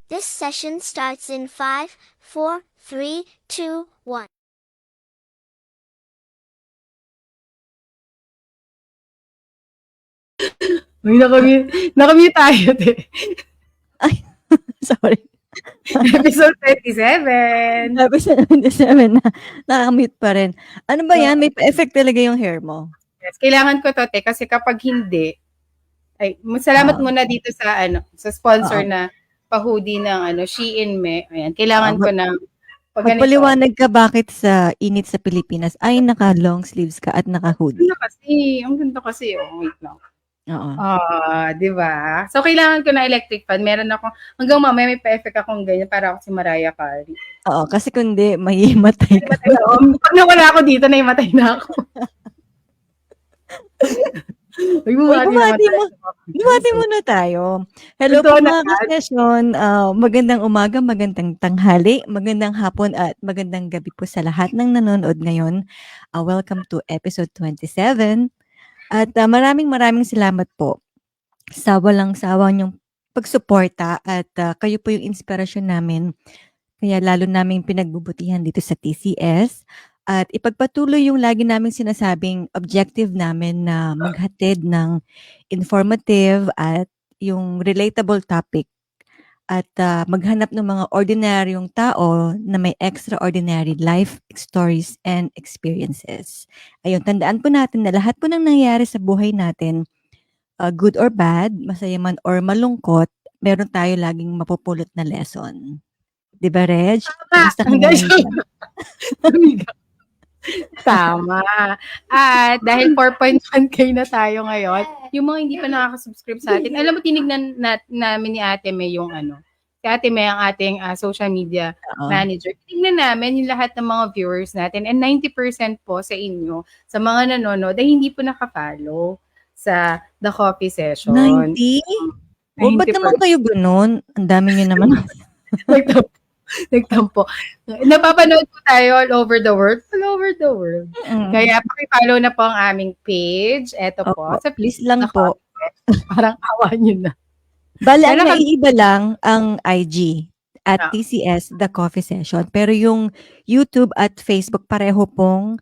This session starts in 5, 4, 3, 2, 1. Uy, nakamute tayo, te. Ay, sorry. Episode 27. Episode 27 na nakamute pa rin. Ano ba yan? May pa-effect talaga yung hair mo. Yes, kailangan ko to, te, kasi kapag hindi, ay, salamat muna dito sa sa sponsor na pa-hoodie ng Shein Me. Ayan, kailangan ko ng Magpaliwanag ka bakit sa init sa Pilipinas ay naka-long sleeves ka at naka-hoodie. Ang ganda kasi, wait lang. Oo. Di ba? So, kailangan ko na electric fan. Meron ako, hanggang mamaya may pa-effect akong ganyan para ako si Mariah Carey. Oo, kasi kundi mahimatay ka. Pag nawala ako dito, naimatay na ako. Bumati muna tayo. Hello po mga ka-session. Magandang umaga, magandang tanghali, magandang hapon at magandang gabi po sa lahat ng nanonood ngayon. Welcome to episode 27. At maraming salamat po sa walang sawa niyong pagsuporta at kayo po yung inspirasyon namin. Kaya lalo naming pinagbubutihan dito sa TCS. At ipagpatuloy yung lagi naming sinasabing objective namin na maghatid ng informative at yung relatable topic at maghanap ng mga ordinaryong tao na may extraordinary life stories and experiences. Ayun, tandaan po natin na lahat po ng nangyayari sa buhay natin, good or bad, masaya man or malungkot, meron tayo laging mapupulot na lesson. Di ba, Reg? Kamusta ka naman? Tama. At dahil 4.1K na tayo ngayon, yung mga hindi pa nakaka-subscribe sa atin, alam mo, tinignan namin ni Ate May yung si Ate May ang ating social media manager. Tinignan namin yung lahat ng mga viewers natin and 90% po sa inyo, sa mga nanonood, ay hindi po naka-follow sa The Coffee Session. 90? O, ba't naman kayo ganun? Ang dami nyo naman. Nagtampo. Napapanood po tayo all over the world. All over the world. Kaya paki-follow na po ang aming page. Eto po. Sa please lang po. Parang awa nyo na. Bale, ang naiiba lang ang IG at TCS, The Coffee Session. Pero yung YouTube at Facebook, pareho pong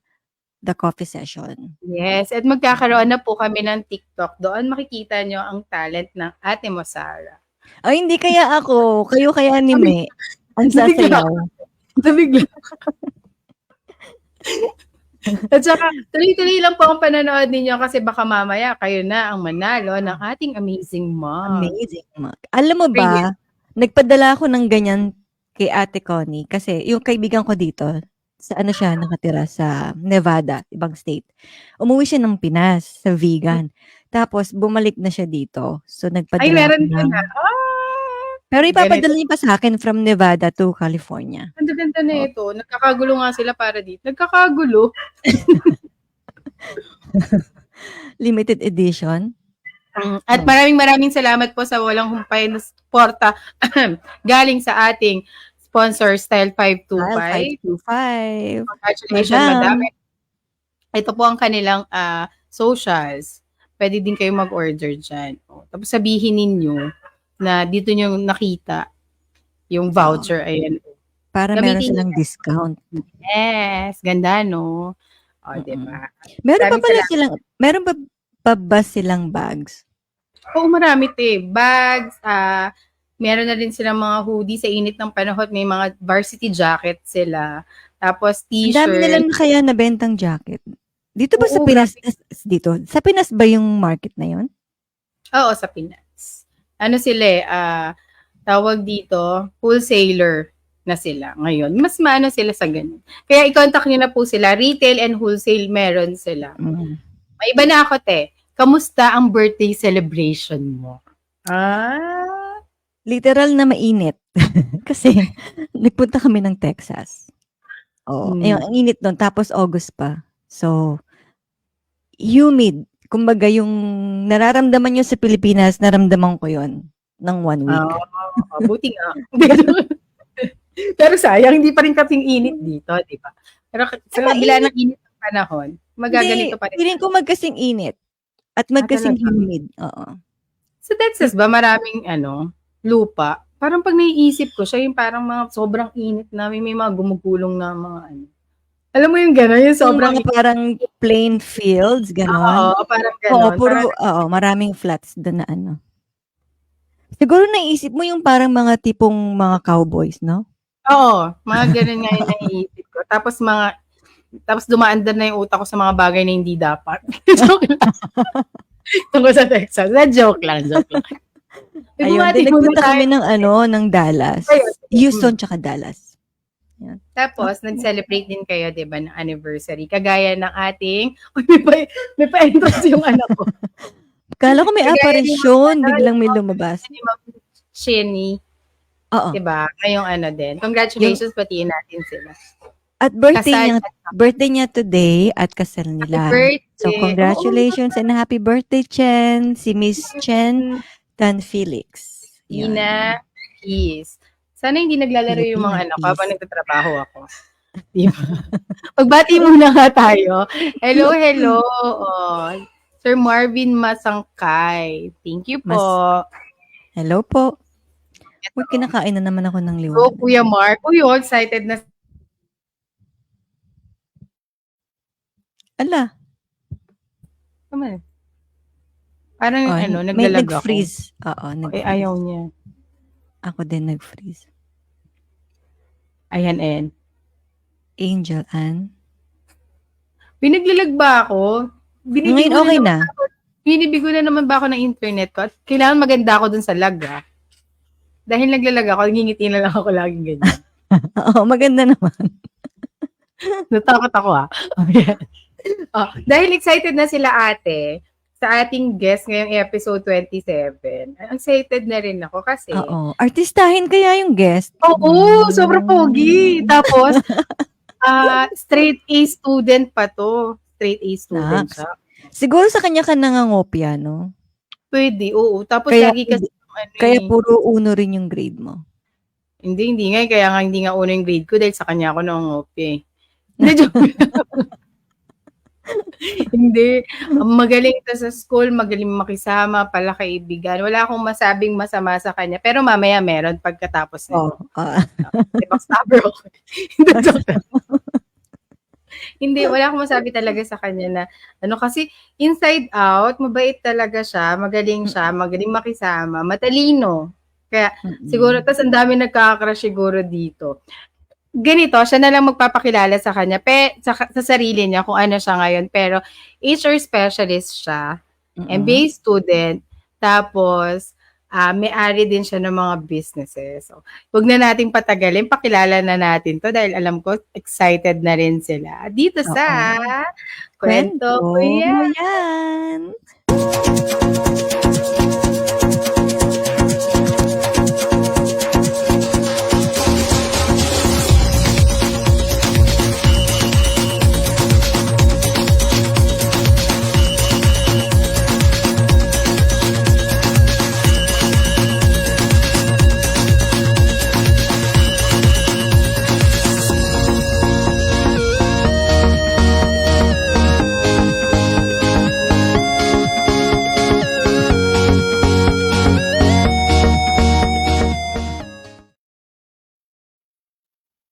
The Coffee Session. Yes. At magkakaroon na po kami ng TikTok. Doon makikita nyo ang talent ng Ate mo, Sarah. Ay, hindi kaya ako. Kayo kaya ni May. Ang sasayaw. Nabigla. At saka, tuloy-tuloy lang po ang panonood ninyo kasi baka mamaya kayo na ang manalo ng ating amazing mug. Amazing. Alam mo Bring ba, nagpadala ako ng ganyan kay Ate Connie kasi yung kaibigan ko dito, sa ano siya nakatira sa Nevada, ibang state. Umuwi siya ng Pinas sa vegan. Tapos bumalik na siya dito. So Ay, nagpadala ako meron ka ng na. pero Ganito. ipapadala niya pa sa akin from Nevada to California. Ang ganda na Oh. ito. Nagkakagulo nga sila para dito. Nagkakagulo. Limited edition. At maraming salamat po sa walang humpay na suporta galing sa ating sponsor, Style 525. 525. Congratulations, Madam. madam. Ito po ang kanilang socials. Pwede din kayo mag-order dyan. Tapos sabihin ninyo na dito nyo nakita yung voucher. Ayan. Para meron Gamitin silang discount. Yes. Ganda, no? O, diba? Meron pa Maraming pala salamat. meron pa ba silang bags? Oo, marami bags, meron na rin silang mga hoodie sa init ng panahon. May mga varsity jacket sila. Tapos Ang dami t-shirt. nilang kaya nabentang jacket. Dito ba sa Oo, Pinas? Dito. Sa Pinas ba yung market na yun? Oo, sa Pinas. Ano sila tawag dito, wholesaler na sila ngayon. Mas maano sila sa ganun. Kaya i-contact nyo na po sila. Retail and wholesale meron sila. May iba na ako, te. Kamusta ang birthday celebration mo? Literal na mainit. Kasi nagpunta kami ng Texas. Ayun, ang init doon. Tapos August pa. So, humid. Kumbaga yung nararamdaman nyo sa Pilipinas, naramdaman ko yon ng 1 week. Buti nga. Pero sayang, hindi pa rin kasing init dito, di ba? Pero sa kabila ng init ng panahon, magaganito pa rin. Feeling ko magkasing init. At magkasing humid. Oo. Sa Texas ba, maraming lupa? Parang pag naiisip ko, siya yung parang mga sobrang init na may mga gumugulong na mga Alam mo yung gano'n, yung sobrang Yung parang plain fields, gano'n. Oo, parang gano'n. Maraming flats doon na Siguro naisip mo yung parang mga tipong mga cowboys, no? Oo, mga gano'n nga yung naiisip ko. Tapos dumaan na yung utak ko sa mga bagay na hindi dapat. Joke lang. Tungkol sa Texas. Joke lang. Ayun, din nagpunta kami ng Dallas. Houston tsaka Dallas. Yan. Tapos, nag-celebrate din kayo, di ba, ng anniversary. Kagaya ng ating, may pa-entrance yung anak ko. Kala ko may apparition, biglang may lumabas. Shinny. Oo. Diba? Ngayong din. Congratulations, patiin natin sila. At birthday niya today at kasal nila. So, congratulations and happy birthday, Chen. Si Miss Chen Tan Felix. Ina, peace. Sana hindi naglalaro yung mga anak ko habang nagtatrabaho ako. Diba? Pagbati muna nga tayo. Hello. Sir Marvin Masangkay. Thank you po. Hello po. Uy, kinakain na naman ako ng liwanag. So, Kuya Mark. Uy, excited na. Ala. Naman. Parang naglalag ako. Nag-freeze. Oo, nag-freeze. Ayaw niya. Ako din nag-freeze. Ayan, En. Angel Ann. Biniglalag ba ako? Ngayon okay na. Binibigo na naman ba ako ng internet ko? At kailangan maganda ako dun sa lag, Dahil naglalag ako, ngingiti na lang ako laging ganyan. Oo, maganda naman. Natakot ako, dahil excited na sila ate sa ating guest ngayong episode 27. Excited na rin ako kasi. Oo. Artistahin kaya yung guest? Oo, sobrang pogi. Tapos, straight A student pa to. Straight A student siya. Siguro sa kanya ka nangangopya, no? Pwede, oo. Tapos kaya, lagi kasi kaya puro uno rin yung grade mo. Hindi nga. Kaya nga hindi nga uno yung grade ko dahil sa kanya ako nangangopya. Hindi, joke. Hindi. Magaling ta sa school, magaling makisama, pala kaibigan. Wala akong masabing masama sa kanya. Pero mamaya meron pagkatapos nito. Backstabber ako. Hindi, wala akong masabi talaga sa kanya na kasi inside out, mabait talaga siya, magaling makisama, matalino. Kaya siguro, tas ang dami nagkaka-crush siguro dito. ganito, siya na lang magpapakilala sa kanya, sa sarili niya kung ano siya ngayon. Pero HR specialist siya, MBA student, tapos may-ari din siya ng mga businesses. So, huwag na nating patagalin, pakilala na natin to dahil alam ko excited na rin sila. Dito sa Oo. Kwento Kwento Ko Yan. mo yan.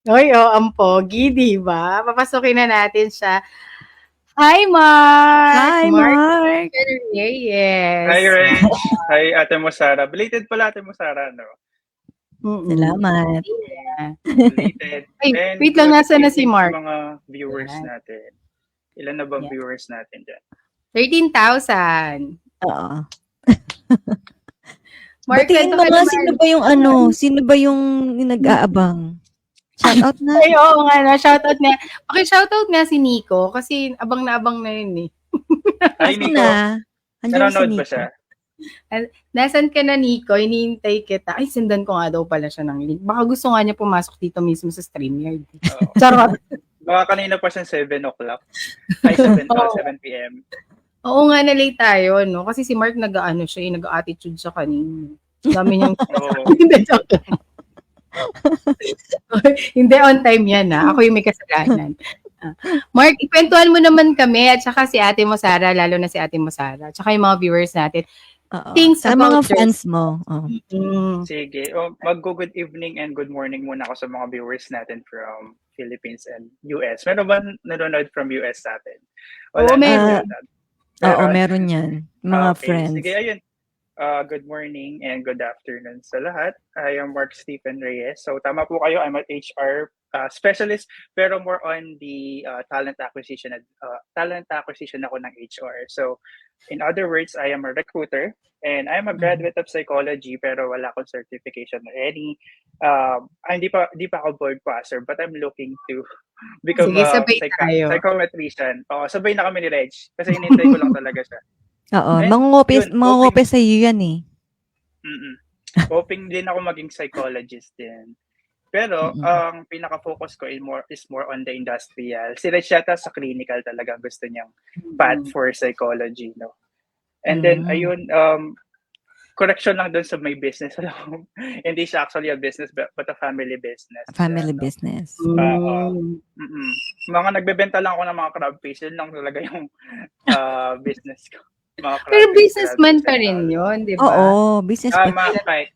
Oy, ang pogi, di ba? Papasukin na natin siya. Hi, Mark! Hi, Mark! Reyes. Hi, Rench. Hi, Ate mo Sara. Belated pala, Ate mo Sara, no? Salamat. Belated. Ay, And wait lang, good nasa na si evening Mark? sa mga viewers Ayan. natin. Ilan na bang Yeah. viewers natin dyan? 13,000. Oo. Mark, Batiin kwento mo ka nga, naman. sino ba yung nag-aabang? Shout out na. Ay, oo nga na. Shoutout nga. Okay, shoutout nga si Nico kasi abang na yun eh. Hi, Kasi Nico. na. Andiyan si Nanonood ba Nico. siya? Nasan ka na, Nico? Hinihintay kita. Ay, sendan ko nga daw pala siya ng link. Baka gusto nga niya pumasok dito mismo sa StreamYard. Oo. Charot. Baka kanina pa siyang 7 o'clock. Ay, 7 p.m. Oo nga, na-late tayo, no? Kasi si Mark nag-attitude siya kanina. Dami niyang... Oo. Hindi, joke lang. Hindi, on time yan, ha? Ako yung may kasalanan. Mark, ikwentuhan mo naman kami at saka si ate mo, Sara, lalo na si ate mo, Sara. At saka yung mga viewers natin. Oo. Things Sa about mga your- fans mo. Oh. Sige. Mag-good evening and good morning muna ako sa mga viewers natin from Philippines and US. Meron ba nanonood from US sa atin? Oo, meron. Oo, meron yan. Mga Okay. friends. Sige, ayun. Good morning and good afternoon sa lahat. I am Mark Stephen Reyes. So tama po kayo, I'm an HR specialist pero more on the talent acquisition ako ng HR. So in other words, I am a recruiter and I'm a graduate of psychology pero wala akong certification or any hindi pa ako board passer but I'm looking to become Sige, a sabay tayo. psychometrician. Sabay na kami ni Reg kasi hinintay ko lang talaga siya. Oo, And mangungopis sa iyo yan eh. Hoping din ako maging psychologist din. Pero ang pinaka-focus ko is more on the industrial. Si Reg yata sa clinical talaga gusto niyang path for psychology, no? And then ayun, correction lang doon sa may business. Hindi siya actually a business but a family business. Family business. Mga nagbebenta lang ako ng mga crab paste. Yun lang talaga yung business ko. Pero businessman pa rin yun, di ba? Oo, business. Tama, right.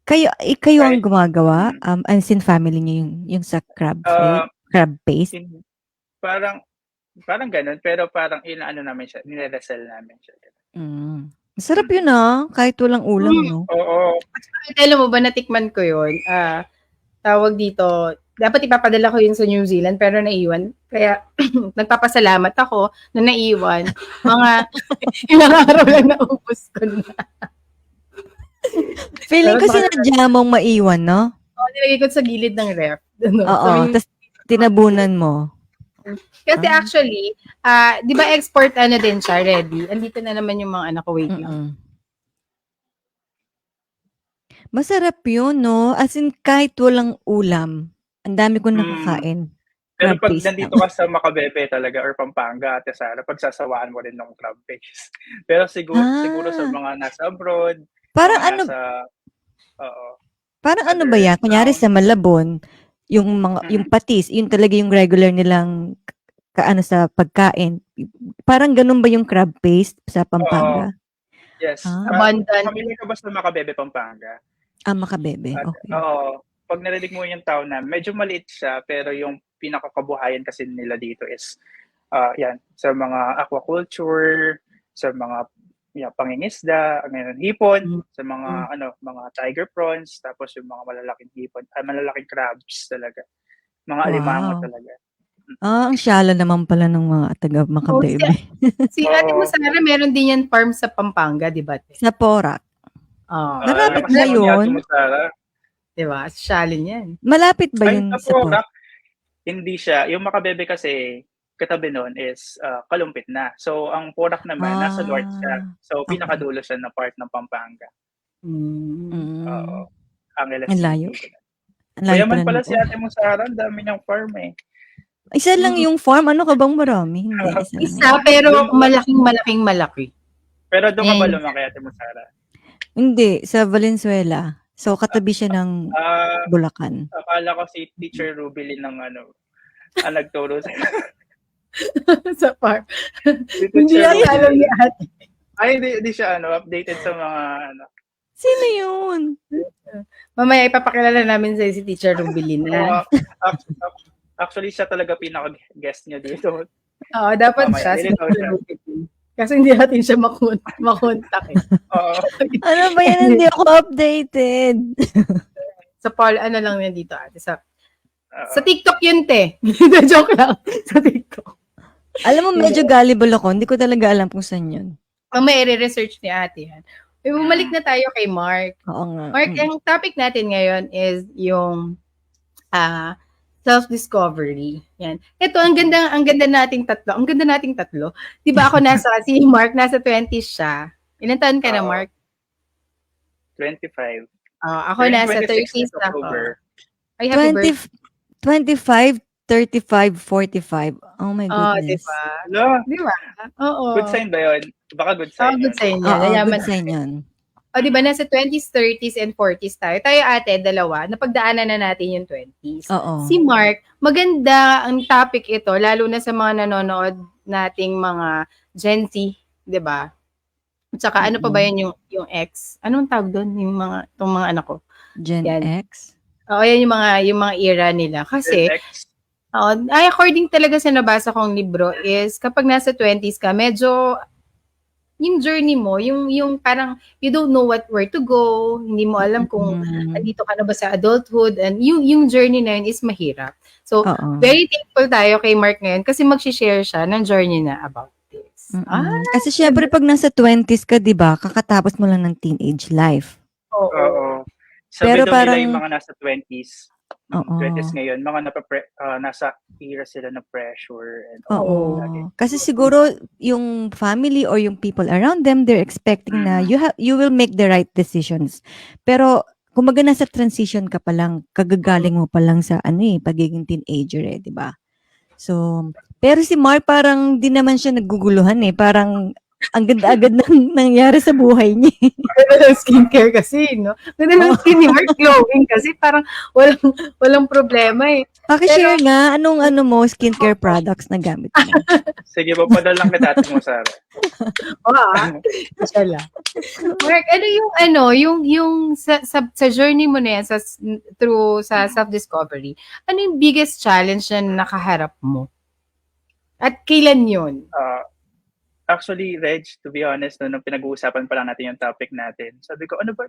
Kayo ang gumagawa? As in family niyo yung sa crab paste? Parang ganun, pero parang inaano namin siya, nire-resell namin siya. Masarap yun kahit walang ulam, no? Oo. Alam mo ba, natikman ko yun. Tawag dito, dapat ipapadala ko yun sa New Zealand pero naiwan. Kaya nagpapasalamat ako na naiwan. Mga ilang araw lang naubos ko na. Feeling ko sinadya mong maiwan, no? Nilagay ko sa gilid ng ref. Oo, tapos tinabunan mo. Kasi actually, di ba export din siya, ready? Andito na naman yung mga anak ko, wait lang. Masarap yun, no? As in, kahit walang ulam, ang dami ko nakakain. Pero pag nandito ka sa Macabebe talaga or Pampanga, Ate Sara, pagsasawaan mo rin ng crab paste. Pero siguro sa mga nasa abroad, parang ano, parang ano ba yan? Kunyari sa Malabon, yung patis, yun talaga yung regular nilang sa pagkain. Parang ganun ba yung crab paste sa Pampanga? Yes. Abundant. Familiar ka ba sa Macabebe, Pampanga? Macabebe, okay. Oo. Pag narinig mo yung town na, medyo maliit siya, pero yung pinakakabuhayan kasi nila dito is, yan, sa mga aquaculture, sa mga pangingisda, hipon, sa mga mga tiger prawns, tapos yung mga malalaking hipon, malalaking crabs talaga. Mga alimango Wow. talaga. Ang shala naman pala ng mga taga Oh, Makabebe. si Ate mo Oo. Sara, meron din yan farm sa Pampanga, di ba? Sa Porac. Oh, Malapit ba nakasama ni Ate yun? mo, Sara. di ba? Shalin yan. Malapit ba Ay, yun sa sa Porac? Porac, hindi siya. Yung Makabebe kasi, katabi nun is Kalumpit na. So, ang Porac naman, nasa north siya. So, Okay. pinakadulo siya na part ng Pampanga. Oo. Angeles Ang layo. City. Ang layo Mayaman pala pala ng si Ate mo, Sara. Ang dami niyang farm eh. Isa lang yung farm. Ano ka bang marami? Hindi, isa lang. Isa, pero malaki. Pero doon ka ba And- lumaki, Ate mo, Sara? Hindi, sa Valenzuela. So, katabi siya ng Bulacan. Akala ko si Teacher Rubilin ng ang nagturo sa sa farm. si Hindi Teacher yan alam Rubilin. ni Ate. Ay, hindi siya updated sa mga Sino yun? Mamaya ipapakilala namin sa si Teacher Rubilina. Actually, siya talaga pinaka-guest niya dito. Oo, dapat Mamaya, siya. Si nilitaw Teacher siya. Rubilin. Kasi hindi natin siya makontak eh. Oo. Ano ba yan? Hindi ako updated. Sa Paul, ano lang yan dito ate. Sa Oo. TikTok yun, te. Joke lang. Sa TikTok. Alam mo, medyo gullible ako. Hindi ko talaga alam kung saan yun. Mamaya i-research ni ate yan. Bumalik na tayo kay Mark. Oo nga. Mark, ang topic natin ngayon is yung self-discovery. Yan. Ito, ang ganda nating tatlo. Ang ganda nating tatlo. Di ba ako si Mark, nasa 20s siya. Ilan taon ka na, Mark? 25. Ako nasa 30s na ako. October. Ay, happy birthday. 25, 35, 45. Oh my goodness. Diba? Hello. Diba? Oo. Good sign ba yun? Baka good sign Good yun. sign yan. Oo, Yayaman. good sign yun. Diba, nasa 20s, 30s, and 40s tayo. Tayo ate, dalawa, napagdaanan na natin yung 20s. Oo. Si Mark, maganda ang topic ito, lalo na sa mga nanonood nating mga Gen Z, diba? At saka, ano pa ba yan yung X? Anong tawag doon? Itong mga anak ko. Gen Yan. X? Oo, yan yung mga era nila. Kasi, Next. according talaga sa nabasa kong libro is, kapag nasa 20s ka, medyo yung journey mo, yung parang you don't know where to go, hindi mo alam kung andito ka na ba sa adulthood, and yung journey na yun is mahirap. So, very thankful tayo kay Mark ngayon kasi mag-share siya ng journey na about this. Kasi syempre pag nasa 20s ka, di ba, kakatapos mo lang ng teenage life. Oo. Sabi Pero daw parang, nila yung mga nasa 20s. Oo. 20s ngayon, mga nasa era sila ng pressure. And Oo. Kasi siguro yung family or yung people around them, they're expecting na you will make the right decisions. Pero kumbaga nasa transition ka pa lang, kagagaling mo pa lang sa pagiging teenager di ba? So, pero si Mark parang di naman siya naguguluhan parang ang ganda agad nang nangyari sa buhay niya. Ganda ng skincare kasi, no? Ganda ng skin ni Mark, glowing kasi parang walang problema eh. Paki-share nga, anong skincare products na gamit mo? Sige, papadalang ka dati mo, Sarah. Inshallah. Mark, yung sa journey mo na yan, sa self-discovery, ano yung biggest challenge na nakaharap mo? At kailan yun? Actually, Reg, to be honest, nung pinag-uusapan pa lang natin yung topic natin, sabi ko, anong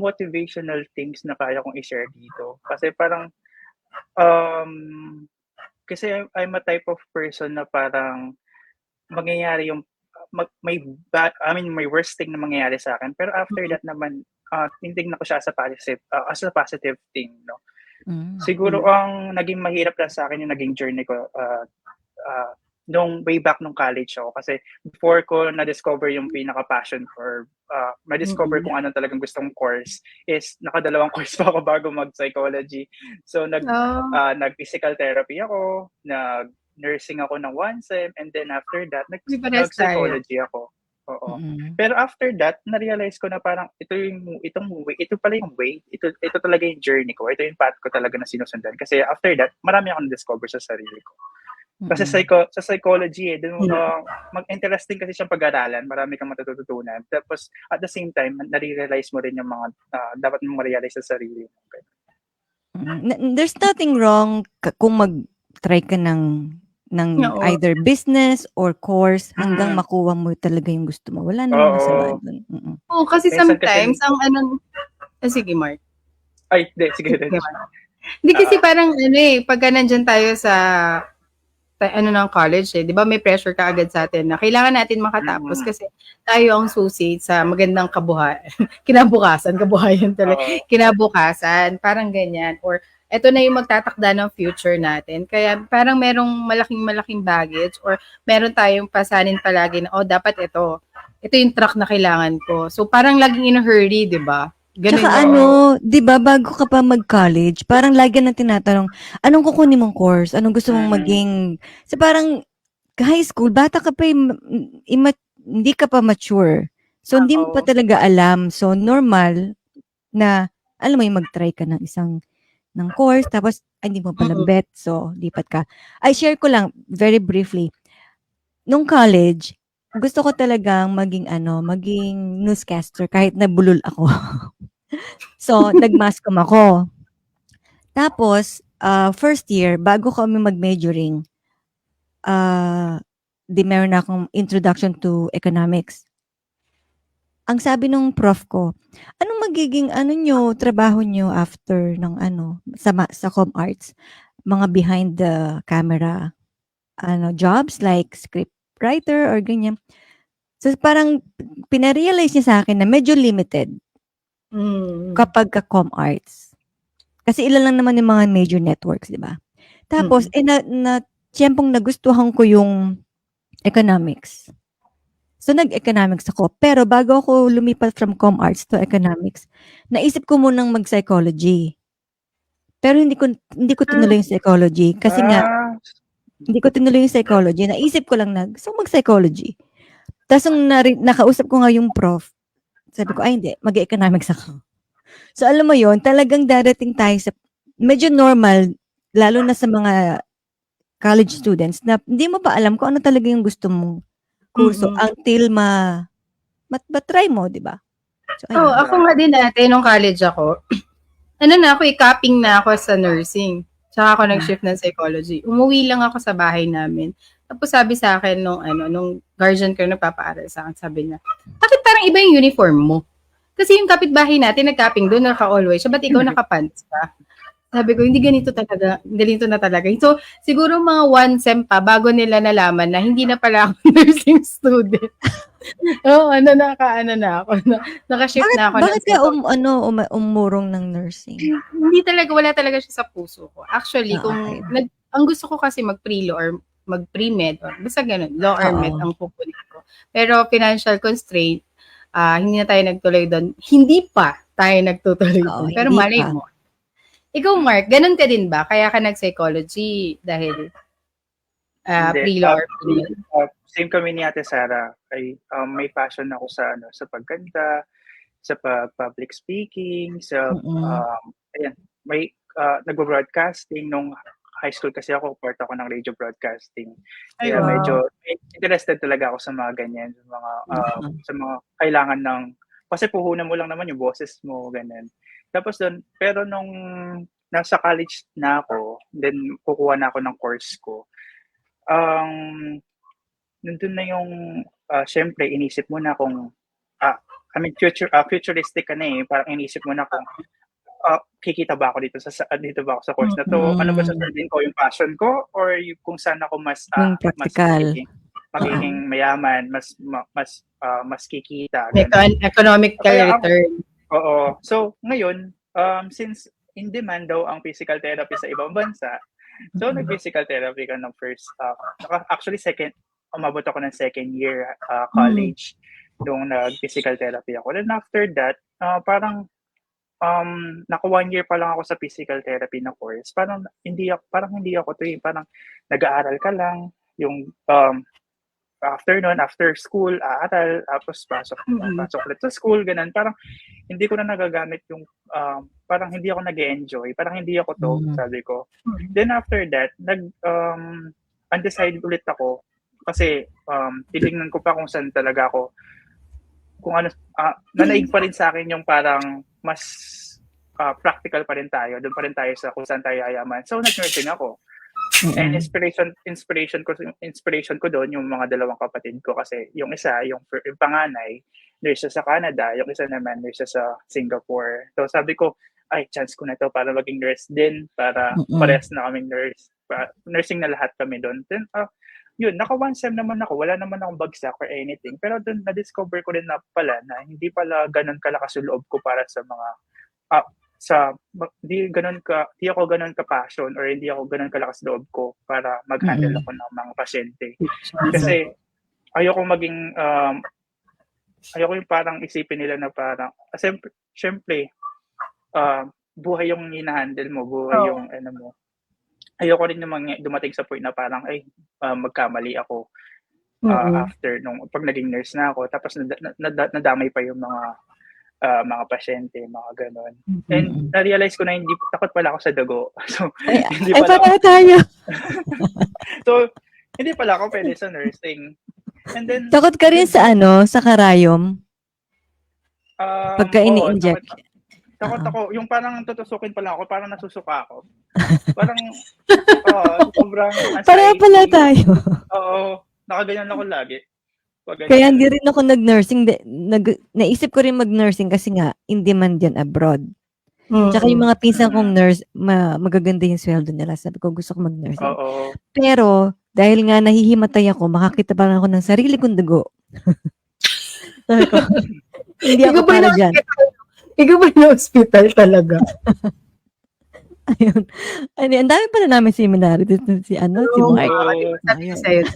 motivational things na kaya kong i-share dito? Kasi parang, kasi I'm a type of person na parang mangyayari yung, may worst thing na mangyayari sa akin. Pero after that naman, tinitignan ko siya as a positive thing, no? Siguro ang naging mahirap lang sa akin yung naging journey ko, nung way back nung college ako kasi before ko na-discover yung pinaka-passion for ma-discover kung anong talagang gustong course is nakadalawang course pa ako bago mag-psychology. So nag-physical therapy ako, nag-nursing ako ng 1 sem, and then after that nag-psychology ako. Oo. Pero after that, na-realize ko na parang ito pala yung way, ito talaga yung journey ko, ito yung path ko talaga na sinusundan. Kasi after that, marami akong na-discover sa sarili ko. Kasi sa psychology, doon mag-interesting kasi siyang pag-aralan, marami kang matututunan. Tapos at the same time, nare-realize mo rin yung mga dapat mong ma-realize sa sarili mo. There's nothing wrong kung mag-try ka ng either business or course hanggang makuha mo talaga yung gusto mo. Wala namang masama doon. Kasi sometimes, sige Mark. Ay, sige. Hindi kasi Oo. parang pagka nandiyan tayo sa ng college 'di ba may pressure ka agad sa atin na kailangan natin makatapos Mm. kasi tayo ang susi sa magandang kabuhayan tuloy, Oo. kinabukasan, parang ganyan or eto na yung magtatakda ng future natin. Kaya parang merong malaking baggage or meron tayong pasanin palagi na, dapat ito yung track na kailangan ko. So parang laging in a hurry, 'di ba? Ganun Tsaka yung Oo. 'di ba bago ka pa mag-college, parang lagi ng tinatanong, anong kukunin mong course? Anong gusto mong Mm. maging? So parang high school, bata ka pa hindi ka pa mature. So hindi mo pa Oo. talaga alam. So normal na alam mo yung mag-try ka ng course tapos hindi mo pala mm, bet, so lipat ka. Ay share ko lang very briefly. Nung college, gusto ko talagang maging newscaster kahit na bulol ako. So, nag-masscomm ako. Tapos, first year, bago kami mag-majoring, ah, 'di meron akong introduction to economics. Ang sabi nung prof ko, "Anong magiging trabaho niyo after ng sa com arts? Mga behind the camera jobs like script writer or ganyan." So, parang pina-realize niya sa'kin na medyo limited mm, kapagka com arts. Kasi ilan lang naman yung mga major networks, 'di ba? Tapos, mm, na na tiyempong nagustuhan ko yung economics. So, nag-economics ako. Pero bago ako lumipat from com arts to economics, naisip ko munang mag-psychology. Pero hindi ko tinuloy yung psychology kasi nga Ah. hindi ko tinuloy yung psychology. Naisip ko lang na gusto ko mag-psychology. Ta's nung nakausap ko nga yung prof, sabi ko, "Ay hindi, mag-e-economics ako." So, alam mo yun, talagang darating tayo sa medyo normal, lalo na sa mga college students na hindi mo pa alam kung ano talaga yung gusto mong kurso mm. until ma-try mo, 'di ba? So, Oo, ayun. ako nga din dati nung college ako, capping na ako sa nursing. Tsaka ako Mm. nag-shift ng psychology. Umuwi lang ako sa bahay namin. Tapos sabi sa akin nung guardian ko na nagpapaaral sa akin, sabi niya, bakit parang iba yung uniform mo? Kasi yung kapitbahay natin nag-capping doon, naka-always siya, ba't ikaw naka-pants ka? Sabi ko, hindi ganito talaga, ganito na talaga. So, siguro mga one sem pa bago nila nalaman na hindi na pala ako nursing student. Oo, na ako, naka-shift Bakit na ako ng bakit ka psychology. umurong ng nursing? Hindi talaga, wala talaga siya sa puso ko. Actually, Okey. ang gusto ko kasi mag-pre-law or mag-pre-med or basta ganun, law or med Oo. ang kukunin ko. Pero financial constraint, hindi na tayo nagtuloy doon. Hindi pa tayo nagtutuloy Oo, doon. Pero hindi malay pa. mo. Ikaw, Mark, ganun ka din ba? Kaya ka nag-psychology dahil Hindi. pre-law or pre-med? Same kami ni Ate Sarah. May passion ako sa pagganda, sa public speaking, Mm. ayan, may nagbo-broadcasting nung high school kasi ako, part ako ng radio broadcasting. Ay, Kaya wow. medyo interested talaga ako sa mga ganyan, Mm. sa mga kailangan ng kasi puhunan mo lang naman yung boses mo, ganyan. Tapos dun, pero nung nasa college na ako, then kukuha na ako ng course ko, um, nandun na yung, siyempre inisip mo na kung, I mean futuristic ka na, eh, parang inisip mo na kung, kikita ba ako dito ba ako sa course na 'to? Ano ba Mm. susundin ko, yung passion ko or yung kung saan ako Yung mas praktikal. Oo. magiging mayaman, mas kikita, May gano'n. economical Kaya ako return. oo. So, ngayon, since in demand daw ang physical therapy sa ibang bansa, so Mm. nag-physical therapy ka ng first, actually umabot ako ng second year, Mm. college nung nag-physical therapy ako. Then after that, parang, naka 1 year pa lang ako sa physical therapy na course. Parang hindi ako 'to, eh, parang nag-aaral ka lang, yung, after nun, after school, aaral, tapos pasok Mm. pasok ulit sa school, gano'n. Parang hindi ko na nagagamit yung, parang hindi ako nag-e-enjoy, parang hindi ako 'to, Hmm. sabi ko. Mm. Then after that, undecided ulit ako kasi, titingnan ko pa kung saan talaga ako, kung ano, nanaig pa rin sa'kin yung parang mas, practical pa rin tayo, dun pa rin tayo sa kung saan tayo yayaman. So, nag-nursing ako. And Mm. inspiration ko doon yung mga dalawang kapatid ko kasi yung isa, yung panganay, nurse siya sa Canada, yung isa naman nurse siya sa Singapore. So sabi ko, ay, chance ko na to para maging nurse din, para Mm. parehas na kaming nurse. Nursing na lahat kami doon. Then, yun, naka one sem naman ako, wala naman akong bagsak or anything. Pero doon, na-discover ko rin na pala na hindi pala ganun kalakas yung loob ko para sa mga, di ako ganun ka-passion or hindi ako ganun kalakas loob ko para mag-handle Mm. ako ng mga pasyente. Kasi, ayoko maging, ayoko yung parang isipin nila na parang, syempre, buhay yung hinahandle mo, buhay Oo. yung ano mo. Ayoko rin naman dumating sa point na parang, ay, magkamali ako after pag naging nurse na ako. Tapos nadamay pa yung mga pasyente, mga ganon. And na-realize ko na hindi, takot pala ako sa dugo. So, hindi Ay, pala pareho tayo. So, hindi pala ako pwede sa nursing. And then, Takot ka rin sa sa karayom? Pagka oo, ini-inject. takot ako. Yung parang tutusukin pa lang ako, parang nasusuka ako. Parang, sobrang anxiety. Pareho pala tayo. Oo, nakaganyan ako lagi. Kaya hindi rin ako nag-nursing. Naisip ko rin mag-nursing kasi nga, in demand yan abroad. Tsaka yung mga pinsan kong nurse, magaganda yung sweldo nila. Sabi ko, gusto ko mag-nursing. Oo. Pero, dahil nga nahihimatay ako, makakita pa lang ako ng sarili kong dugo. Sabi ko, hindi ako para dyan. Ikaw ba na hospital talaga? Ayun. Ang dami pala namin seminary. Si Mark. Sabi ko sa'yo,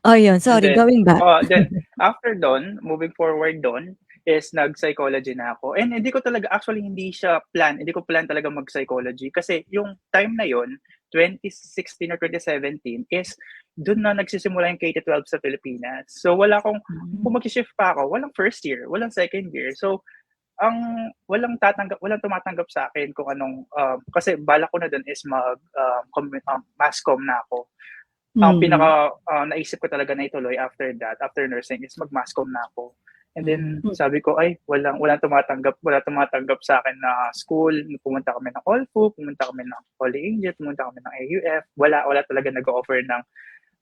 Oh, yun. Sorry, Then, going back. Then, after doon, moving forward doon, is nag-psychology na ako. And hindi ko talaga, actually, hindi ko plan talaga mag-psychology. Kasi yung time na yon 2016 or 2017, is doon na nagsisimula yung K-12 sa Pilipinas. So, kung mag-shift pa ako, walang first year, walang second year. So, walang tumatanggap sa akin kung anong, kasi bala ko na doon is mass comm na ako. Ang naisip ko talaga na ituloy after nursing is mag-mass comm na ako. And then, sabi ko, ay, walang tumatanggap sa akin na school. Pumunta kami ng Olfu, pumunta kami ng Holy Angel, pumunta kami ng AUF. Wala talaga nag-offer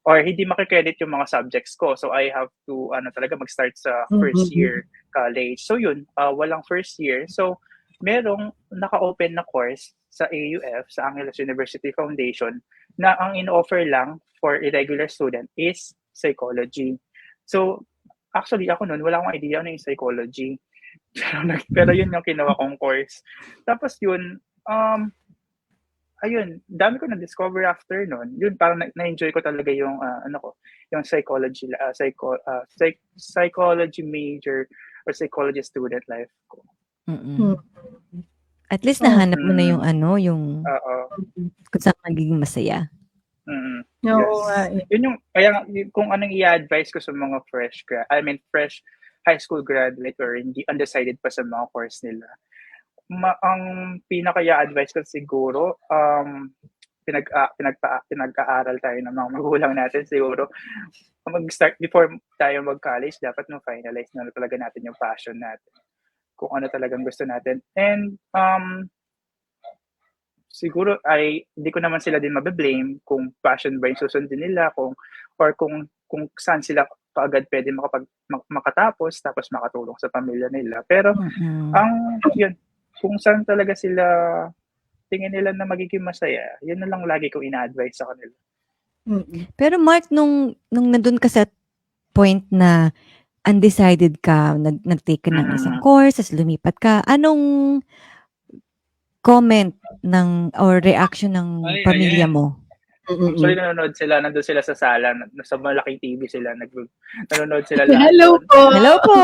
or hindi makikredit yung mga subjects ko. So, I have to, talaga mag-start sa first year college. So, yun, walang first year. So, merong naka-open na course sa AUF, sa Angeles University Foundation, na ang in-offer lang for a regular student is psychology. So, actually, ako noon, wala akong idea ano yung psychology. Pero yun yung kinuha kong course. Tapos yun, ayun, dami ko na-discover after noon. Yun, parang na-enjoy ko talaga yung, yung psychology, psychology major or psychology student life ko. At least nahanap mo na yung kung saan magiging masaya. Oo nga. Yun yung, kung anong i-advise ko sa mga fresh high school graduate or hindi undecided pa sa mga course nila. Ang pinaka-i-advise ko siguro, pinag-aaral tayo ng mga magulang natin siguro. Mag-start before tayo mag-college, dapat finalize na talaga natin yung passion natin. Kung ano talagang gusto natin. And, siguro hindi ko naman sila din mabe-blame kung passion ba yung susundin nila, kung saan sila kaagad pwede makatapos tapos makatulong sa pamilya nila. Pero yun, kung saan talaga sila tingin nila na magiging masaya, yun na lang lagi ko ina-advise sa kanila. Pero Mark, nung nandun ka sa point na undecided ka, nag-take ka ng isang course, tapos lumipat ka, anong comment or reaction ng pamilya mo? Actually, nanonood sila, nandun sila sa sala, nasa malaking TV sila, nanonood sila lahat. Hello po! Hello po!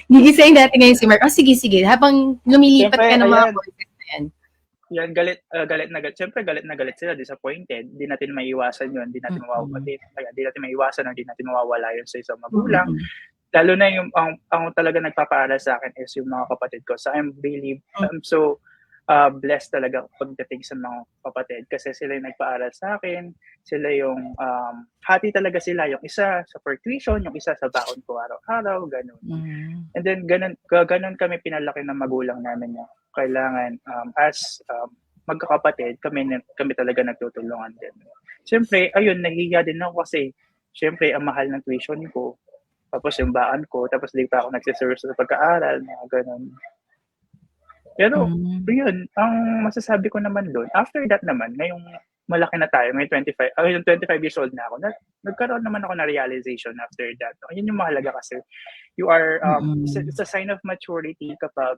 Gigisayin natin ngayon si Mark. Sige. Habang lumilipat ka ng mga courses na yan. Yan, galit na galit. Siyempre, galit na galit sila, disappointed. Hindi natin maiiwasan yun. Hindi natin maiiwasan o hindi natin mawawala yun sa isang magulang. Lalo na yung ang talaga nagpapaaral sa akin is yung mga kapatid ko. So I'm so blessed talaga pagdating sa mga kapatid kasi sila yung nagpaaral sa akin. Sila yung hati talaga sila. Yung isa sa for tuition, yung isa sa baon ko araw-araw, ganun. And then ganun kami pinalaki ng magulang namin. Kailangan as magkakapatid, kami talaga nagtutulungan din. Siyempre, ayun, nahihiya din ako kasi siyempre ang mahal ng tuition ko. Tapos yung baan ko, tapos di pa ako nagsiseryoso sa pag-aaral, mga ganun. Pero, Mm. yun, ang masasabi ko naman doon, after that naman, ngayong malaki na tayo, may 25 years old na ako, nagkaroon naman ako na realization after that. No? Yun yung mahalaga kasi, you are, it's a sign of maturity kapag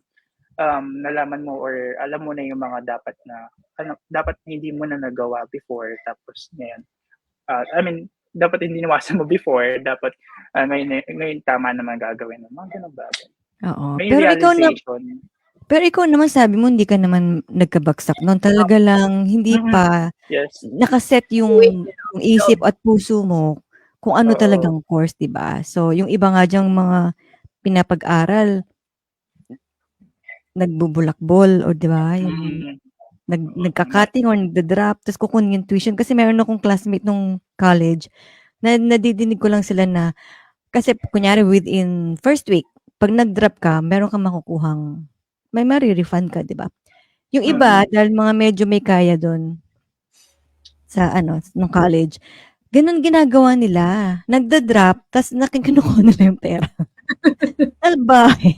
nalaman mo or alam mo na yung mga dapat hindi mo na nagawa before, tapos ngayon, dapat hindi nawasan mo before, dapat ngayon tama naman gagawin mo. Mga ganun bagay. Oo. May Pero realization. ikaw naman sabi mo hindi ka naman nagkabagsak no'n. Talaga lang hindi pa Yes. nakaset yung isip at puso mo kung ano Oo. talagang course, 'di ba? So, yung iba nga diyang mga pinapag-aral nagbubulakbol o 'di ba, yung nagka-cutting or nagda-drop tapos kukunin yung tuition. Kasi meron akong classmate nung college na nadidinig ko lang sila na kasi kunyari within first week, 'pag nag-drop ka meron kang makukuhang may mare-refund ka, 'di ba? Yung iba dahil mga medyo may kaya dun sa nung college, gano'n ginagawa nila, nagda-drop ta's kinukuha nila yung pera. Salbahe.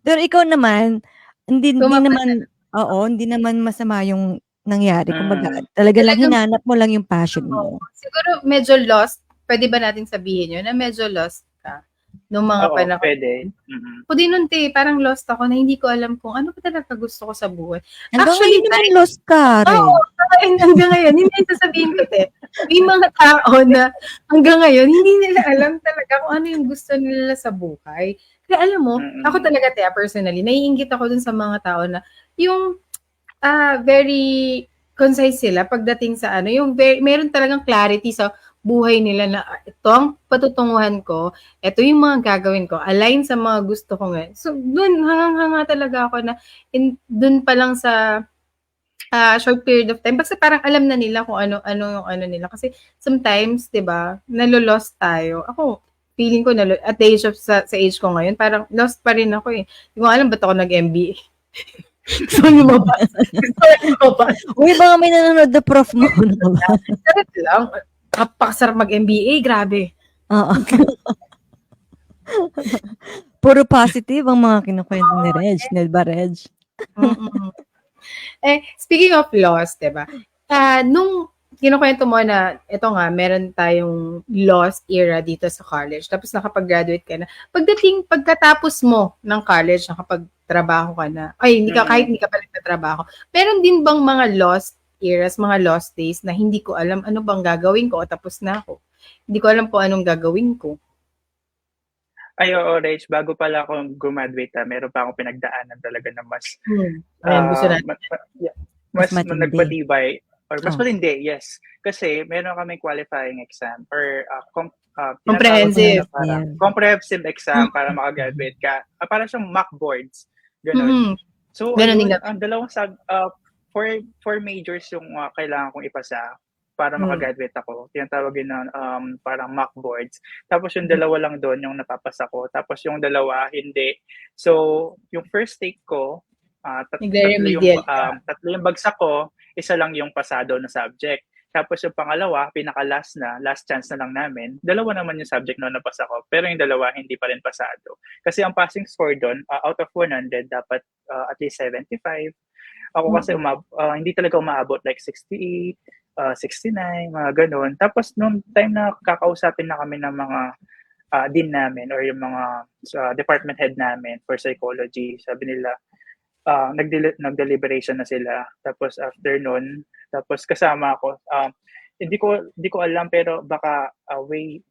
Pero ikaw naman, hindi naman hindi naman masama yung nangyari. Kumbaga talaga lang hinanap mo lang yung passion mo. Siguro medyo lost, puwede ba nating sabihin yun na medyo lost ka nung mga Oo, panahon? pwede. Ako din nun, parang lost ako na hindi ko alam kung ano ba talaga gusto ko sa buhay. Hanggang Actually, ngayon naman lost ka rin. Oo, hanggang ngayon, hindi sasabihin ko, may mga tao na hanggang ngayon, hindi nila alam talaga kung ano yung gusto nila sa buhay. Kaya alam mo, ako talaga, personally, naiinggit ako dun sa mga tao na yung very concise sila pagdating sa yung meron talagang clarity sa buhay nila na ito ang patutunguhan ko, ito yung mga gagawin ko, align sa mga gusto ko ngayon. So, dun, hanga talaga ako na dun pa lang sa short period of time. Basta parang alam na nila kung ano yung nila. Kasi sometimes, di ba, nalo-lost tayo. Ako, feeling ko at the age of, sa age ko ngayon, parang lost pa rin ako eh. Hindi ko alam ba't ako nag-MBA. Gusto nyo mabas. Uy, baka may nanonood na prof mo. Sarap lang. Kapakasarap mag-MBA, grabe. Oo. Puro positive ang mga kinukwento ni Reg. Di ba, Reg? Speaking of lost, diba? Nung kinukwento mo na, ito nga, meron tayong lost era dito sa college, tapos nakapag-graduate ka na. Pagkatapos mo ng college, nakapag-trabaho ka na, kahit hindi ka pa nagtatrabaho, meron din bang mga lost eras, mga lost days na hindi ko alam ano bang gagawin ko o tapos na ako? Hindi ko alam po anong gagawin ko. Ay, oo, Rach, bago pala ako gumraduate, meron pa akong pinagdaanan talaga na mas gusto natin. mas nagpatibay or mas matindi, yes. Kasi meron kaming qualifying exam or comprehensive comprehensive exam para makagraduate ka. Para siyang mock boards. Ganun. So, ang dalawang four majors yung kailangan kong ipasa para makagraduate ako. Tinatawagin na parang mock boards. Tapos yung dalawa lang doon yung napapasa ko. Tapos yung dalawa, hindi. So, yung first take ko, tatlo yung bagsak ko, isa lang yung pasado na subject. Tapos yung pangalawa, last chance na lang namin, dalawa naman yung subject na napasa ko. Pero yung dalawa, hindi pa rin pasado. Kasi ang passing score doon, out of 100, dapat at least 75. Ako kasi hindi talaga umaabot like 68, 69, mga ganun. Tapos nung time na kakausapin na kami ng mga dean namin or yung mga department head namin for psychology, sabi nila, nag-deliberation na sila. Tapos after nun, tapos kasama ako. Hindi ko alam pero baka way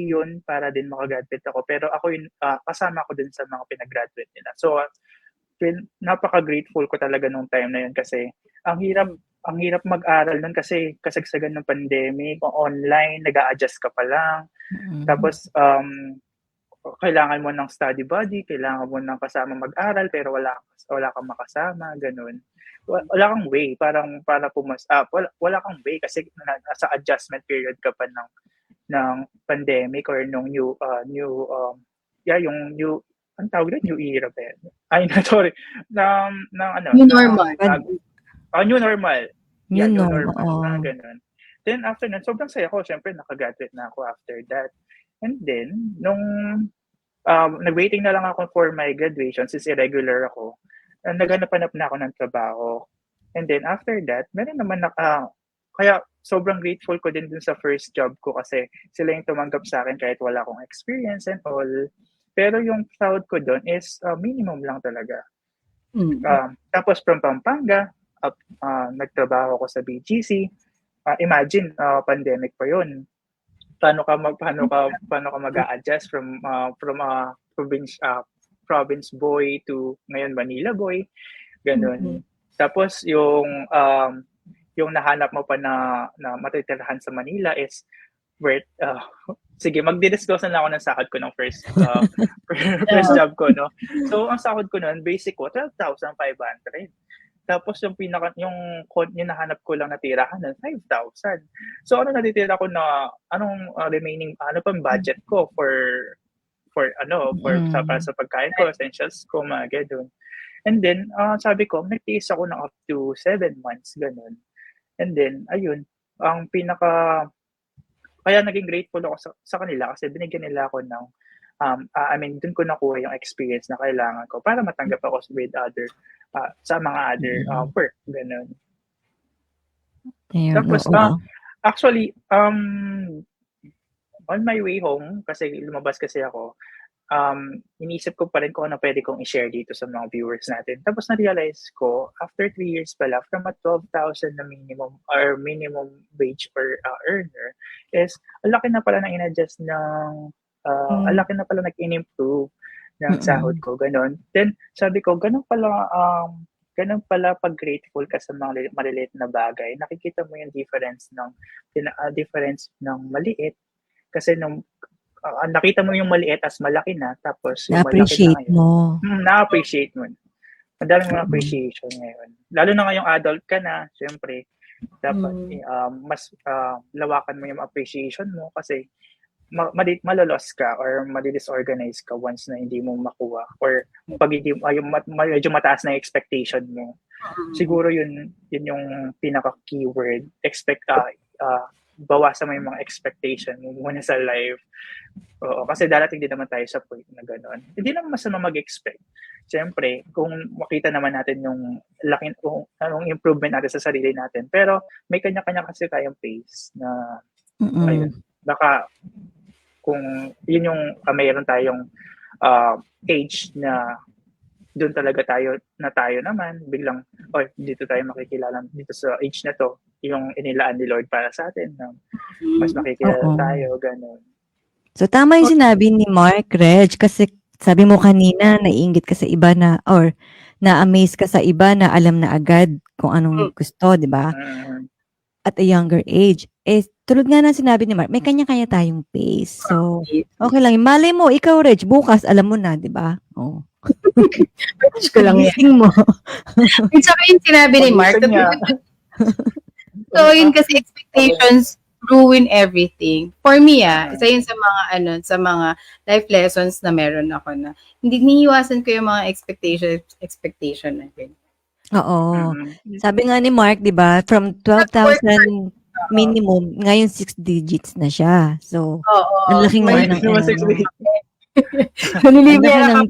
yun para din makagraduate ako. Pero ako yun, kasama ko din sa mga pinag-graduate nila. So, napaka-grateful ko talaga nung time na yun kasi ang hirap mag-aral nun kasi kasagsagan ng pandemic, online, nag-a-adjust ka pa lang. Tapos, kailangan mo ng study buddy, kailangan mo ng kasama mag-aral, pero wala kang makasama, ganun. Wala kang way, para wala kang way kasi nasa adjustment period ka pa ng pandemic or nung yung new ang tawag new era ba yan? Sorry. New normal. New normal. New normal. Ganun. Then after nun, sobrang saya ko. Siyempre, nakagraduate na ako after that. And then, nung nag-waiting na lang ako for my graduation since irregular ako, naghanap-hanap na ako ng trabaho. And then after that, meron naman kaya sobrang grateful ko din dun sa first job ko kasi sila yung tumanggap sa akin kahit wala akong experience and all. Pero yung sahod ko doon is minimum lang talaga. Tapos from Pampanga, nagtrabaho ako sa BGC. Imagine, pandemic pa yun. Paano ka mag-a-adjust from province boy to ngayon Manila boy, ganun. Tapos yung nahanap mo pa na matitirahan sa Manila is worth sige, magdi-discuss na ako ng sahod ko ng first job ko, no. So ang sahod ko noon, basic ko 12,500. Tapos yung nahanap ko lang na tirahan ng 5,000. So ano natitira ko na remaining pang budget ko for sa pagkain ko, essentials ko, mga ganun. And then sabi ko, nagtiis ako ng up to 7 months ganun. And then ayun, kaya naging grateful ako sa kanila kasi binigyan nila ako ng doon ko nakuha yung experience na kailangan ko para matanggap ako sa mga other work, ganun. Tapos, actually, on my way home, kasi lumabas kasi ako, iniisip ko pa rin kung ano pwede kong i-share dito sa mga viewers natin. Tapos na-realize ko, after 3 years pala, from a 12,000 na minimum wage per earner, is, ang laki na pala na in-adjust ng ang laki na pala nag-improve ng sahod ko, ganon. Then, sabi ko, ganun pala pag grateful ka sa mga maliliit na bagay, nakikita mo yung difference ng maliit. Kasi nakita mo yung maliit as malaki na, tapos yung na-appreciate mo. Na-appreciate mo. Madaming mga appreciation ngayon. Lalo na ngayong adult ka na, syempre, dapat mas lawakan mo yung appreciation mo kasi malalos ka or madidisorganize ka once na hindi mo makuha or pag hindi medyo mataas na expectation mo. Siguro yun yung pinaka keyword, bawasan mo yung mga expectation mo muna sa life. Oo, kasi darating din naman tayo sa point na gano'n. Hindi naman masama mag-expect. Siyempre, kung makita naman natin yung anong improvement natin sa sarili natin. Pero may kanya-kanya kasi tayong pace na ayun, baka kung yun yung mayroon tayong age na doon talaga tayo naman biglang dito tayo makikilala dito sa age na to yung inilaan ni Lord para sa atin na mas makikilala tayo ganun. So tama yung sinabi ni Mark, Reg, kasi sabi mo kanina naiinggit ka sa iba or na-amaze ka sa iba na alam na agad kung anong gusto, di ba? At a younger age. Tulad nga na sinabi ni Mark, may kanya-kanya tayong pace. So, okay lang. Malay mo, ikaw, Reg, bukas, alam mo na, di ba? Oh. ko lang yan. Mo. Saka yung sinabi ni Mark. So, yun kasi expectations ruin everything. For me, isa yun sa mga life lessons na meron ako na hindi niiwasan ko yung mga expectation natin. Oo. Sabi nga ni Mark, di ba, from 12,000 minimum, ngayon 6 digits na siya. So, ang laking may ng Nanilibre na kami.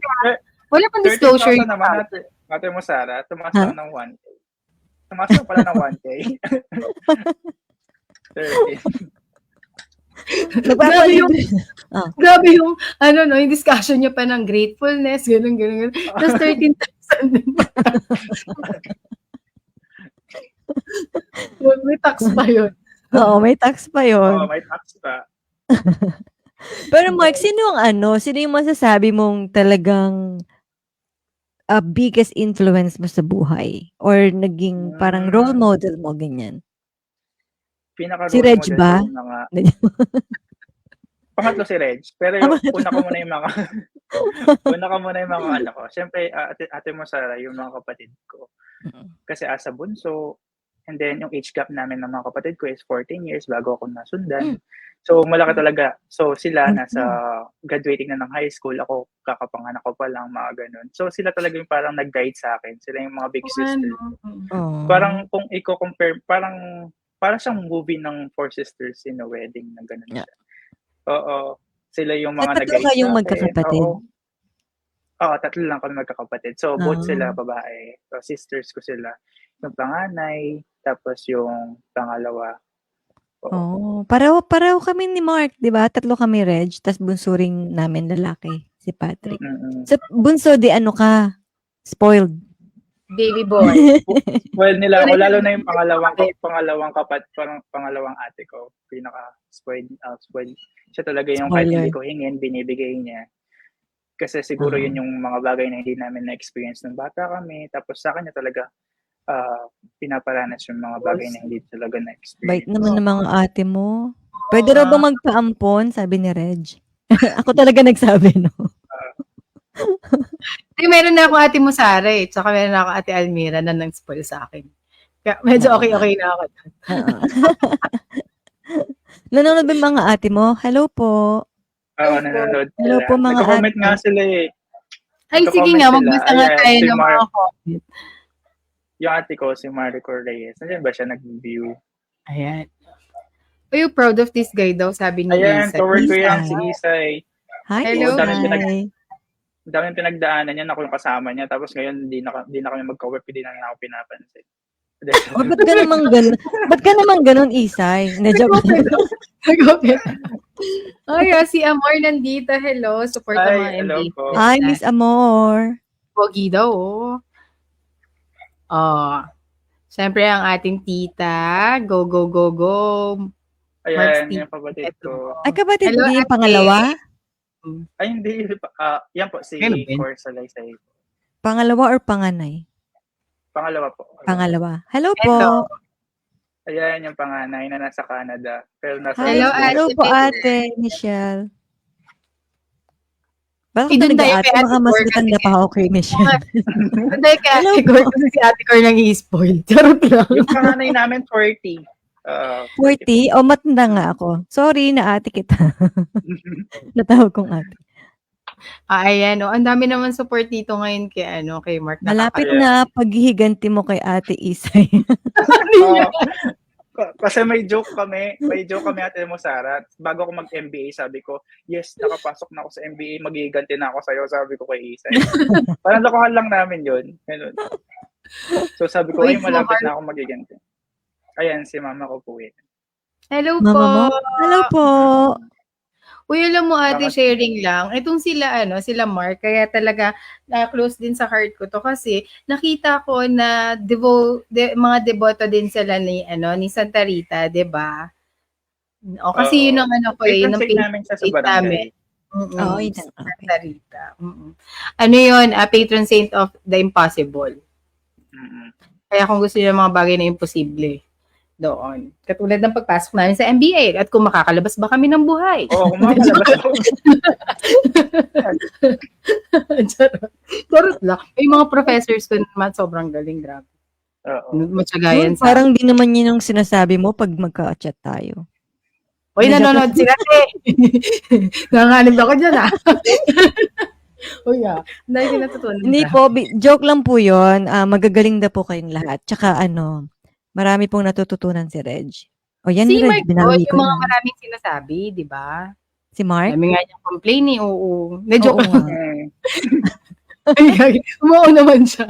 Wala pang disclosure. 30,000 naman natin mo, Sarah. Tumaas lang ng 1K. Tumaas lang pala ng 1K. 30. Grabe yung yung discussion niya pa ng gratefulness, ganun. Tapos 13,000 din. May tax pa yun. Oo, may tax pa yun. Oo, may tax pa. Pero Mark, sino yung masasabi mong talagang biggest influence mo sa buhay? Or naging parang role model mo, ganyan? Si Reg ba? Pangatlo si Reg. Pero una ko muna yung mga anak ko. Siyempre, ate mo, Sarah, yung mga kapatid ko. Kasi asa bunso, and then yung age gap namin ng mga kapatid ko is 14 years bago ako nasundan. So, malaki talaga. So, sila nasa graduating na ng high school. Ako, kakapanganak ko pa lang, mga ganun. So, sila talaga yung parang nag-guide sa akin. Sila yung mga big sister. Parang kung i-compare, parang siyang movie ng Four Sisters in a Wedding na ganun siya. Oo. Sila yung mga Tatlo nag-guide kayong sa'kin. magkakapatid? Oo. Oo, tatlo lang kami magkakapatid. So, both sila Ah. babae. So, sisters ko sila. Yung panganay, tapos yung pangalawa. Oo. Oh, pareho kami ni Mark, 'di ba? Tatlo kami, Reg, tas bunso rin namin lalaki, si Patrick. Mm. Sa bunso, di ano ka, spoiled. Baby boy. Well, nila ako, Pero lalo yun- na yung pangalawang ate ko, spoiled. Siya talaga yung kahit Spoiler. hindi ko hingin, binibigay niya. Kasi siguro yun yung mga bagay na hindi namin na-experience nung bata kami. Tapos sa kanya talaga, pinaparanas yung mga bagay na hindi talaga Bait na-experience. naman ng mga ate mo. Pwede raw ba magpaampon, sabi ni Reg. Ako talaga nagsabi, no? Meron na akong ate mo Sara eh. Tsaka meron na akong ate Almira na nang-spoil sa akin. Kaya medyo okay na ako. Oo. Nanonood ba yung mga ate mo? Hello po. Oo, nanonood sila. Hello po, mga Nagko-comment ate. nga sila eh. Ay, sige Nagko-comment nga, sila. magbasa nga Ayan, tayo si ng mga comment. Yung ate ko, si Marico Reyes. Nandiyan ba siya nag-view? Ayan. Are you proud of this guy daw, sabi ni Ayan, Isa. covered ko yan, Isay. si Isay. Hi, Hello, Isay. Ang daming pinagdaanan niya, ako yung kasama niya. Tapos ngayon, hindi na kami mag-co-work, hindi na ako pinapansin. Oh, ba't ka naman ganun, Isay? Na-joke lang. Ay, si Amor nandito. Hello, support ang mga hello MBA. po. Hi, Miss Amor. Pogi daw, oh. Siyempre ang ating tita. Go, go, go, go. Ayan, yung kapatid ko. Ay, kapatid Hello, mo yung ate. pangalawa? Ay, hindi. Yan po, si Ano ba yun? Cor Salaysay. Pangalawa or panganay? Pangalawa po. Pangalawa. Hello po. Hello. Ayan, yung panganay na nasa Canada. Pero nasa Hi, Hello, hello Ate po, Michelle. ate Michelle. Bakit Doon tayo nag-ate? kay Ate Baka mas Cor matanda pa ako kay Michelle. Hindi, kay Hello Ate Cor, kasi si Ate Cor nang i-spoil. Charot lang. yung panganay namin, 40. 40? O, matanda nga ako. Sorry, na ate kita. Natawag kong ate. Ayan, ang dami naman support dito ngayon kay Mark. Malapit Ayan. na paghihiganti mo kay ate Isay. Kasi may joke kami ate mo, Sarah. Bago ako mag-MBA, sabi ko, yes, nakapasok na ako sa MBA, magiganti na ako sa'yo, sabi ko kay Isay. Parang lokohan lang namin yun. Ganun. So sabi ko, ay, malapit na ako magiganti. Ayan, si mama ko po yun. Hello Mama po. mo? Hello po. Uy, alam mo ate, Bakit? sharing lang. Itong sila Mark, kaya talaga close din sa heart ko to kasi nakita ko na mga deboto din sila ni Santa Rita, 'di ba? O kasi yun ang yun ang patron namin siya sa saint namin. barangay. Oo, yun ang Santa Rita. Ano yun? Patron saint of the impossible. Mm-mm. Kaya kung gusto niyo ng mga bagay na imposible, doon. Katulad ng pagpasok namin sa MBA at kung makakalabas ba kami ng buhay. Oo, kumakalabas ako. Charot lang. May mga professors ko naman sobrang galing, grabe. Oo. Matsagayan Yun, parang di naman yun yung sinasabi mo pag magka-chat tayo. Uy, nanonood sila nanganib ako dyan Uy, dahil ko natutunan. Hindi po, joke lang po yun. Magagaling na po kayong lahat. Tsaka marami pong natututunan si Reg. O yan, Si Reg, Mark, binawi yung ko mga na. maraming sinasabi, di ba? Si Mark? Dami nga niyang complain oo. Na-joke Oo lang. nga. Umuo naman siya.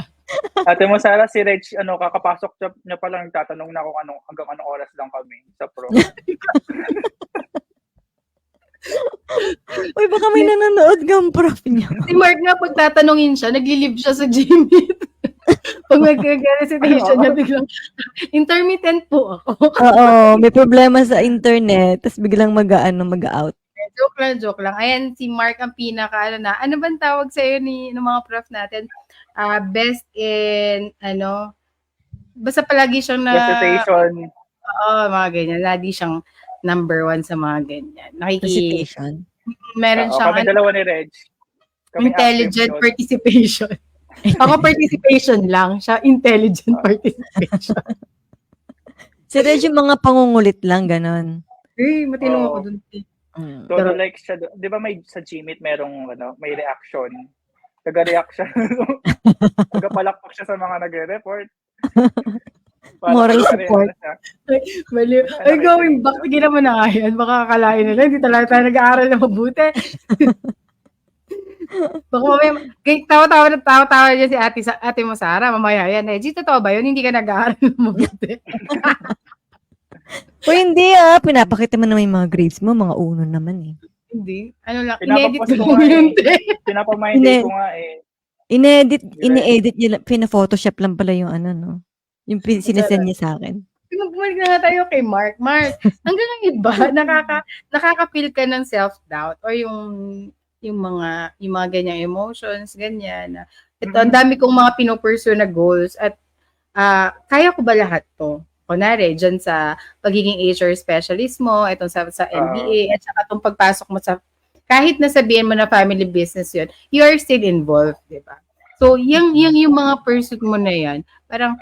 Ate mo, Sarah, si Reg, kakapasok niya pa lang, tatanong na kung hanggang anong oras lang kami sa pro. Uy, baka may nanonood kang prof niya. Si Mark nga, pag tatanungin siya, nagli-live siya sa Gmeet. Pag mag-recitation niya, biglang, intermittent po ako. Oo, may problema sa internet, tapos biglang mag-out. Joke lang. Ayan, si Mark ang pinaka, ano bang tawag sa'yo ng mga prof natin? Best in, basta palagi siyang Recitation. Oo, mga ganyan. Lagi siyang number 1 sa mga ganyan. Recitation. Meron siyang, Kami dalawa ni Reg. Kami intelligent active yun. participation. Ako participation lang, siya intelligent participation. Si Reg yung mga pangungulit lang, ganon. Matinong ako dun. So, like siya, di ba may sa Gmeet merong may reaction. Taga-reaction. Taga-palakpak siya sa mga nagre-report. Moral support. Baliw. Ay, going back, tigilan mo na nga yan. Baka akalain nila, hindi talaga tayo nag-aaral na mabuti. Baka mamaya, tawa-tawa niya si ate mo Sara, mamaya yan. Eh, totoo ba yun? Hindi ka nag-aaral na mabuti. O hindi pinapakita mo naman yung mga grades mo, mga uno naman eh. Hindi. Ano lang, Pinapapost inedit ko ko nga yun. Pinapamind ko nga eh. Ine-edit nyo lang, pina-photoshop lang pala yung no? Yung sinesend niya sa akin. Bumalik na nga tayo kay Mark. Mark, hanggang ang iba, nakaka-feel ka ng self-doubt or yung mga ganyang emotions, ganyan. Ito, ang dami kong mga pinopursue na goals at kaya ko ba lahat to? Kunwari, dyan sa pagiging HR specialist mo, itong sa MBA, at saka itong pagpasok mo sa, kahit na sabihin mo na family business yun, you are still involved, di ba? So, yung mga pursuit mo na yan, parang,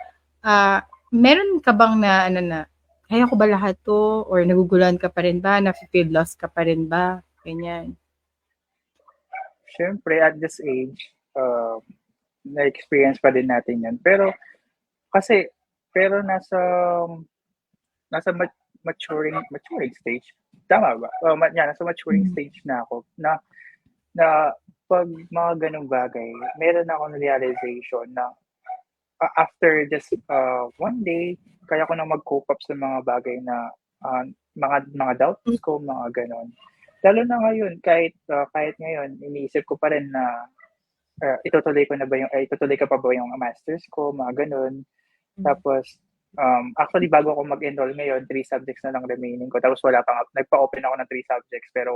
meron ka bang na, kaya ko ba lahat to? Or naguguluhan ka pa rin ba? Na-feel lost ka pa rin ba? Ganyan. Siyempre, at this age, na-experience pa din natin yan. Pero nasa maturing stage. Tama ba? Nasa maturing stage na ako na pag mga ganung bagay, meron akong realization na after just one day, kaya ko na mag-cope up sa mga bagay na mga doubts ko, mga ganon. Lalo na ngayon, kahit ngayon, iniisip ko pa rin na itutuloy ko pa ba yung masters ko, mga ganon. Tapos, actually, bago ako mag-enroll ngayon, 3 subjects na lang remaining ko. Tapos nagpa-open ako ng 3 subjects, pero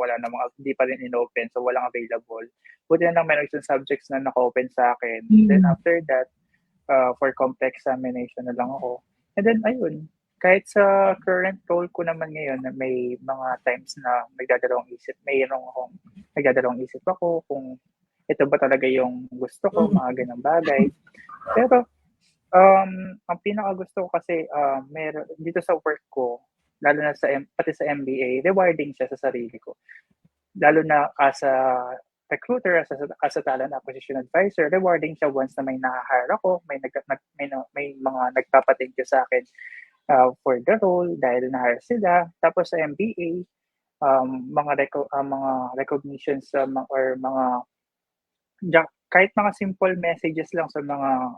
hindi pa rin in-open, so walang available. Buti na lang meron isang subjects na naka-open sa akin. Then after that, for complex examination na lang ako. And then, ayun, kahit sa current role ko naman ngayon, may mga times na nagdadalawang isip ako kung ito ba talaga yung gusto ko, mga ganang bagay. Pero, ang pinaka gusto ko kasi meron dito sa work ko, lalo na pati sa MBA, rewarding siya sa sarili ko. Lalo na as a recruiter, as a talent acquisition advisor, rewarding siya once na may na-hire ako, may mga nagpapa-thank you sa akin for the role dahil na-hire sila. Tapos sa MBA, mga recognitions or kahit mga simple messages lang sa mga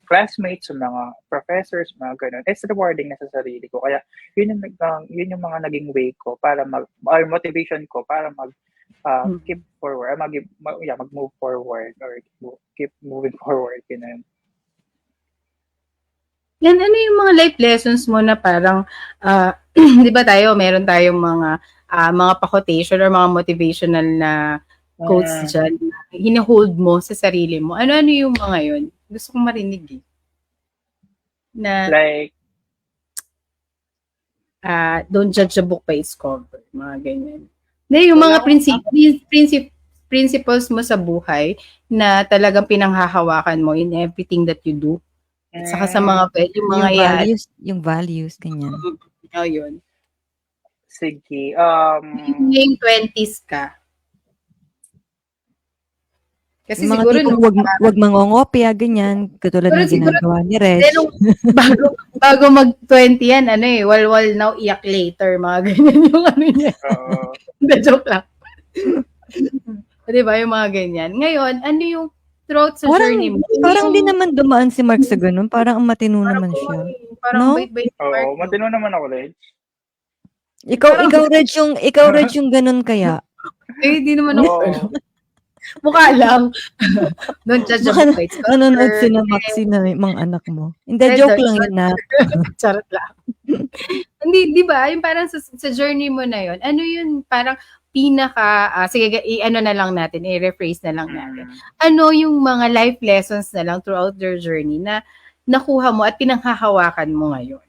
classmates, sa mga professors, mga ganun, it's rewarding na sa sarili ko. Kaya yun yung mga naging way ko para or motivation ko para keep forward, mag-move forward or keep moving forward. Ganun. Yan, ano yung mga life lessons mo na parang, di ba meron tayong mga pa-quotation or mga motivational na quotes dyan, hina-hold mo sa sarili mo. Ano yung mga yun? Gusto kong marinig eh. Na, like, don't judge a book by its cover. Mga ganyan. Na yung mga principles mo sa buhay na talagang pinanghahawakan mo in everything that you do. At saka sa yung values, ganyan. Yun. Sige. Ngayong 20s ka. Kasi mga siguro wag mangongopya, ganyan. Katulad ng ginagawa ni Reg. bago mag-20 yan, walwal now, iyak later, mga ganyan yung niya. Hindi, joke lang. Diba, yung mga ganyan. Ngayon, ano yung throughout sa journey mo? Parang hindi naman dumaan si Mark sa ganun. Parang matino naman siya. Parang bait-bait. Oo, matino naman ako, Reg. Ikaw, Reg, yung ganun kaya. Hindi naman ako. Mukha lang. Don't judge a book by its cover. Nanonood si na Maxi na mga anak mo. Hindi, joke lang yun na. Charot lang. Hindi, di ba? Yung parang sa journey mo na yun, ano yun parang sige, na lang natin, i-rephrase na lang natin. Ano yung mga life lessons na lang throughout your journey na nakuha mo at pinanghahawakan mo ngayon?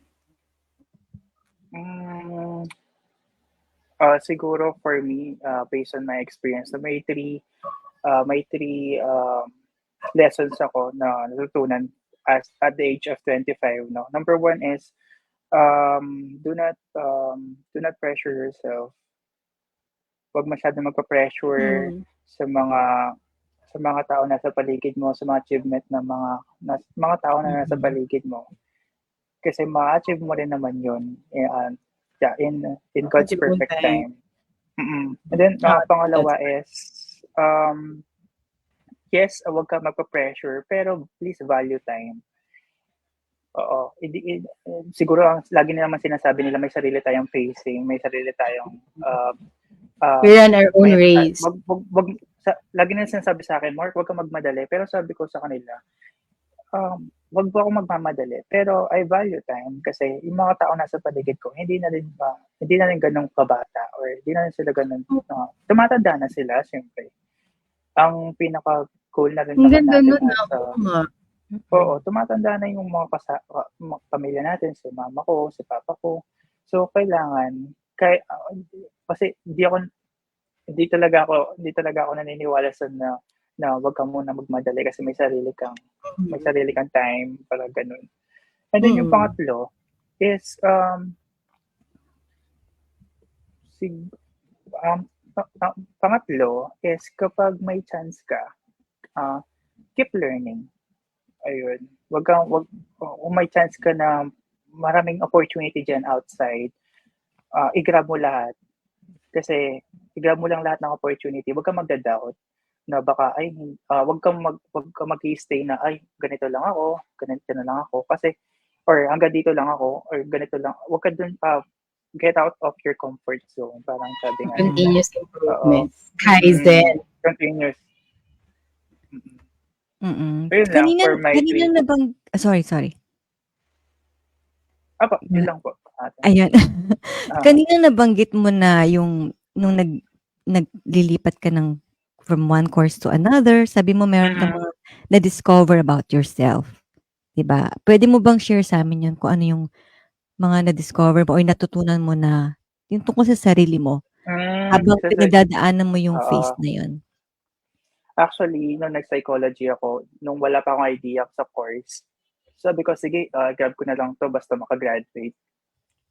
Siguro for me, based on my experience, may three lessons ako na natutunan at the age of 25. No? Number 1 is do not pressure yourself. Huwag masyadong magpa-pressure sa mga tao na sa paligid mo, sa mga achievement ng mga tao na nasa paligid mo. Kasi ma-achieve mo rin naman yun in God's Achieve on perfect time. time. And then, pangalawa is, yes, huwag ka magpa-pressure, pero please value time. Oo, siguro ang lagi nila naman sinasabi nila may sarili tayong pacing, may sarili tayong We run our own race. lagi nila sinasabi sa akin, Mark, huwag ka magmadali. Pero sabi ko sa kanila, wag po ako magmamadali. Pero I value time kasi yung mga tao nasa paligid ko, hindi na rin ganun kabata or hindi na rin sila ganun, tumatanda na sila, siyempre. Ang pinaka-goal na rin Ang naman ganda natin nun na. Oo, tumatanda na yung mga pamilya natin, si mama ko, si papa ko. So, kailangan, kasi hindi talaga ako naniniwala sa na wag ka muna magmadali kasi may sarili kang time, para ganun. And then yung pangatlo is, pangatlo is kapag may chance ka, keep learning. Ayun. Kung may chance ka na maraming opportunity dyan outside, i-grab mo lahat. Kasi i-grab mo lang lahat ng opportunity. Huwag kang magda-doubt na baka, huwag kang mag-stay na, ganito lang ako, ganito na lang ako. Kasi, or hanggang dito lang ako, or ganito lang. Huwag ka dun get out of your comfort zone. Parang sabi nga. Continuous improvement. Kaizen. Continuous. Ayun lang for my kanina sorry. Yun lang po. Ayan. Kanina nabanggit mo na yung nung naglilipat ka from one course to another, sabi mo meron kang mga na-discover about yourself. 'Di ba? Pwede mo bang share sa amin yun kung ano yung mga na-discover mo o natutunan mo na yung tungkol sa sarili mo habang pinagdadaanan mo yung phase na yun? Actually, nung nag-psychology ako, nung wala pa akong idea sa course, sabi ko, sige, grab ko na lang to basta makagraduate.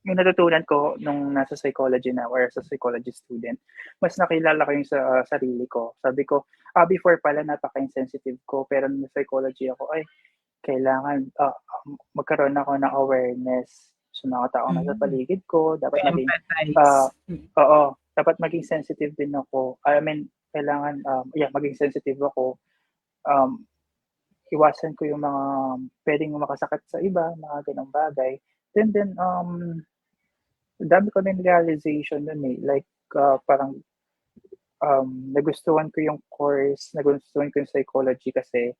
Yung natutunan ko nung nasa psychology na or as a psychology student, mas nakilala ko yung sa sarili ko. Sabi ko, before pala napaka-insensitive ko, pero nung psychology ako, kailangan magkaroon ako ng awareness sa mga taong nasa paligid ko. Dapat dapat maging sensitive din ako. I mean, kailangan maging sensitive ako. Iwasan ko yung mga pwedeng makasakit sa iba, mga ganong bagay. Then dami ko din realization dun like parang nagustuhan ko yung course, nagustuhan ko yung psychology kasi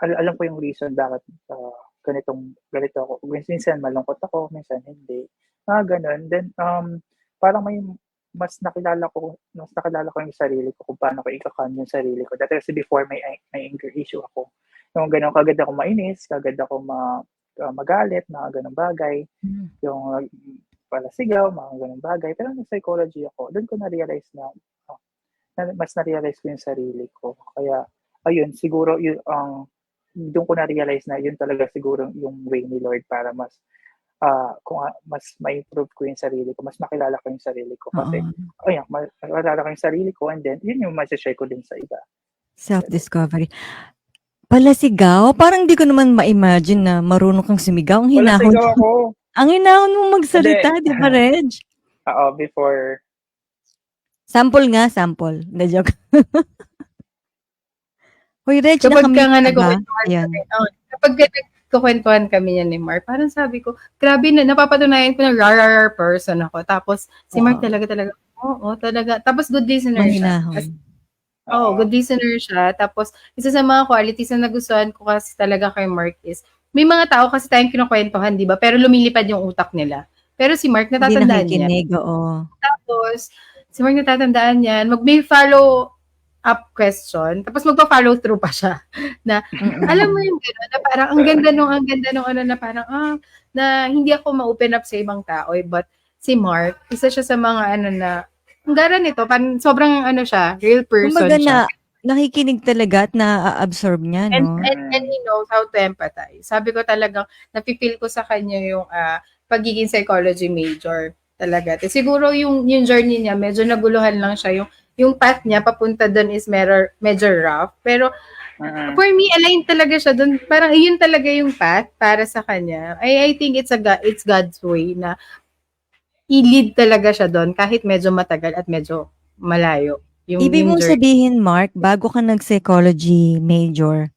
alam ko yung reason bakit ganito ako. Minsan malungkot ako, minsan hindi. Ganun. Then parang mas nakilala ko yung sarili ko kung paano ko i-calm yung sarili ko. Dati kasi before may anger issue ako. Yung ganun, kagad ako mainis, kagad ako magalit, mga ganung bagay. Yung palasigaw, mga ganung bagay. Pero nung psychology ako, doon ko na-realize na mas na-realize ko yung sarili ko. Kaya, ayun, siguro doon ko na-realize na yun talaga siguro yung way ni Lord para mas kung mas ma-improve ko yung sarili ko, mas makilala ko yung sarili ko. Kasi, makilala ko yung sarili ko and then, yun yung ma-share ko din sa iba. Self-discovery. Palasigaw? Parang di ko naman ma-imagine na marunong kang sumigaw. Ang hinahon Palasigaw ako. Ang hinahon mo magsalita, di ba, Reg? Before. Sample nga, sample. Na joke. Hoy, Reg, kapag ka nga nagkukwentuhan kami niya ni Mark, parang sabi ko, grabe na, napapatunayan ko na rar person ako. Tapos, si Mark talaga, talaga. Tapos, good listener siya. Good listener siya. Tapos, isa sa mga qualities na nagustuhan ko kasi talaga kay Mark is, may mga tao kasi tayong kinukwentuhan, di ba? Pero lumilipad yung utak nila. Pero si Mark, natatandaan niya. Tapos, si Mark natatandaan niya, may follow up question, tapos magpa-follow through pa siya. Na, alam mo yung gano'n, na parang, ang ganda nung na parang, na hindi ako ma-open up sa ibang tao. But, si Mark, isa siya sa mga na, ang gara nito, sobrang siya, real person siya. Nakikinig talaga at na-absorb niya, no? And he knows how to empathize. Sabi ko talagang, napipil ko sa kanya yung pagiging psychology major talaga. Siguro yung journey niya, medyo naguluhan lang siya. Yung path niya papunta doon is medyo rough. Pero For me, align talaga siya doon. Parang yun talaga yung path para sa kanya. I think it's God's way na i-lead talaga siya doon kahit medyo matagal at medyo malayo. Ibig Yung mong journey. sabihin, Mark, bago ka nag-psychology major,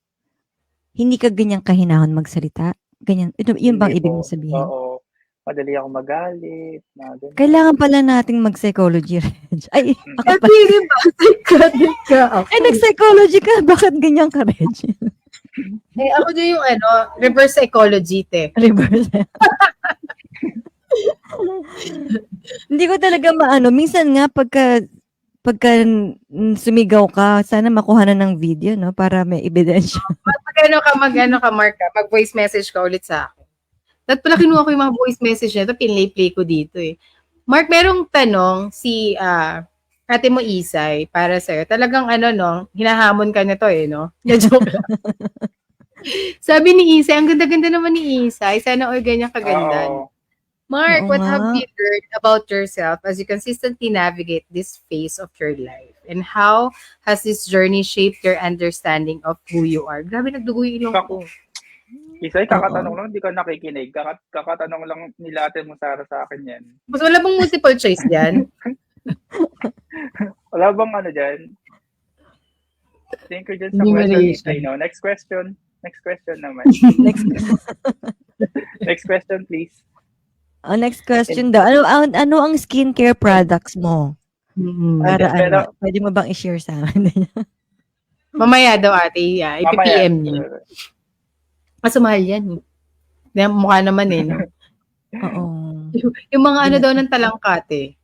hindi ka ganyang kahinahon magsalita? Ganyan. Yun bang Hindi ibig mong po. sabihin? Oo. Madali ako magalit, mga ganun. Kailangan pala nating mag-psychology, Reg. Ay, ako pa. Kasi diba, psychotic ka ako. Ay, nag-psychology ka. Bakit ganyan ka, Reg? Ako din yung reverse psychology, te. Reverse. Hindi ko talaga maano. Minsan nga, pagka sumigaw ka, sana makuha na ng video, no? Para may ebidensya. Mag-ano ka, Mark, mag-voice message ka ulit sa akin. At pala kinuha ko yung mga voice message na ito, pinlay-play ko dito eh. Mark, merong tanong si ate mo Isay para sa'yo. Talagang hinahamon ka na to eh, no? Na-joke lang. Sabi ni Isay, ang ganda-ganda naman ni Isay. Sana all ganyan kaganda. Oo. Mark, Oo what nga. have you learned about yourself as you consistently navigate this phase of your life? And how has this journey shaped your understanding of who you are? Grabe, nagdugo yung ilong ko. Isay, kakatanong lang, hindi ka nakikinig. Kakatanong lang nila Ate mo Sara sa akin yan. Mas wala bang multiple choice dyan? Wala bang ano dyan? Thank you dyan sa Enumeration. question, Isay, no? Next question. Next question naman. Next question, please. Next question daw. Ano ang skincare products mo? Para Pero- pwede mo bang i-share sa amin? Mamaya daw ate, ipipm niyo. Mas mahal yan eh. Mukha naman eh, no? Oo. Yung mga daw ng talangkate.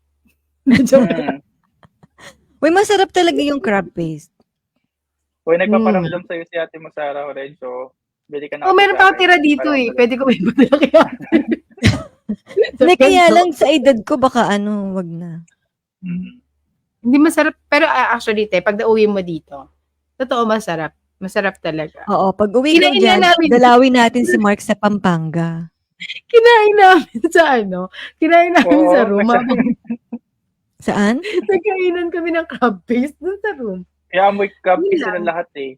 Uy, masarap talaga yung crab paste. Uy, nagpaparamdam sa'yo si Ate mo Sara, Lorenzo. Bili ka na. Meron pa ako tira dito eh. Pwede ko may padala kaya. Hindi, kaya lang sa edad ko, baka wag na. Hindi masarap. Pero actually, pag nauwi mo dito, totoo masarap. Masarap talaga. Oo, pag uwi ko Kinain dyan, na namin. dalawin natin si Mark sa Pampanga. Kinain namin sa Kinain namin Oo, sa room. Saan? Nagkainan kami ng crab paste dun sa room. Kaya amoy crab Yun sila lang. lahat eh.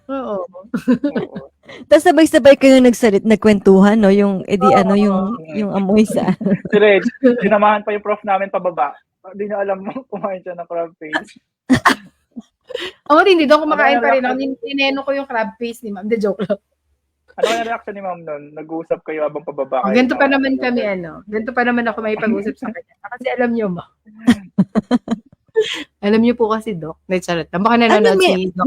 Oo. Oo. Tapos sabay-sabay kayo nagkwentuhan, no? Yung yung amoy sa... Si Reg, sinamahan pa yung prof namin pababa. Hindi na alam mo kumain siya ng crab paste. Ako rin, hindi daw kumakain Ano pa rin. na- Tineno ko yung crab paste ni ma'am. The joke lang. Ano yung reaction ni ma'am nun? Nag-uusap kayo habang pababa kayo? Ganito pa naman kami, ganito pa naman ako may pag-usap sa kanya. Kasi alam niyo ba? Alam niyo po kasi, Doc. Charot. Baka nanonood si Doc.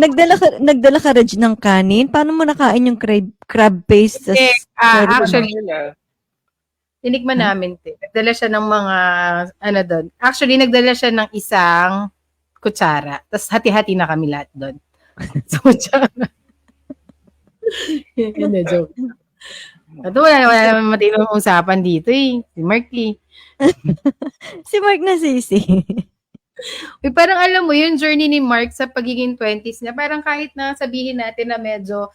Nagdala ka, Reg, ng kanin? Paano mo nakain yung crab paste? Hindi, actually, Sila. tinikman namin. Nagdala siya ng mga, doon. Actually, nagdala siya ng isang kutsara. Tapos hati-hati na kami lahat doon. Sa kutsara. Hindi, joke. Ito, wala naman matinong usapan dito eh. Si Marky. Si Mark na sisi. Uy, parang alam mo, yung journey ni Mark sa pagiging 20s niya, parang kahit na sabihin natin na medyo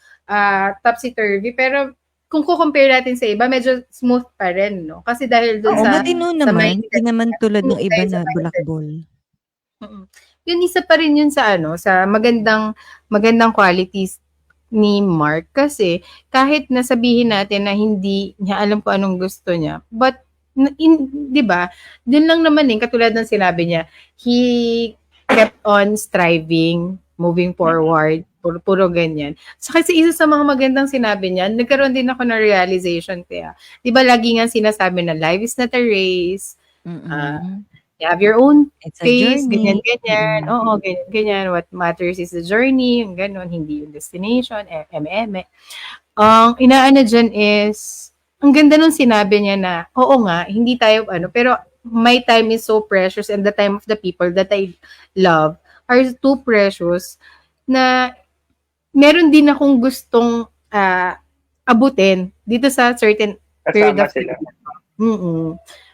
topsy-turvy, pero kung compare natin sa iba, medyo smooth pa rin, no? Kasi dahil doon Oo, sa... matino sa naman. mindset Hindi naman tulad ng iba dahil na sa mindset. bulakbol. Yun, isa pa rin yun sa sa magandang qualities ni Mark. Kasi kahit nasabihin natin na hindi niya alam kung anong gusto niya, but di ba, dun lang naman katulad ng sinabi niya, he kept on striving, moving forward, puro ganyan. So kasi isa sa mga magandang sinabi niya, nagkaroon din ako ng realization kaya. Di ba lagi nga sinasabi na life is not a race, you have your own It's a pace, journey. ganyan. Oo, ganyan. What matters is the journey, yung ganon, hindi yung destination, eme. Ang inaano dyan is, ang ganda nung sinabi niya na, oo nga, hindi tayo, pero my time is so precious and the time of the people that I love are too precious na meron din akong gustong abutin dito sa certain period Kasama of sila. time.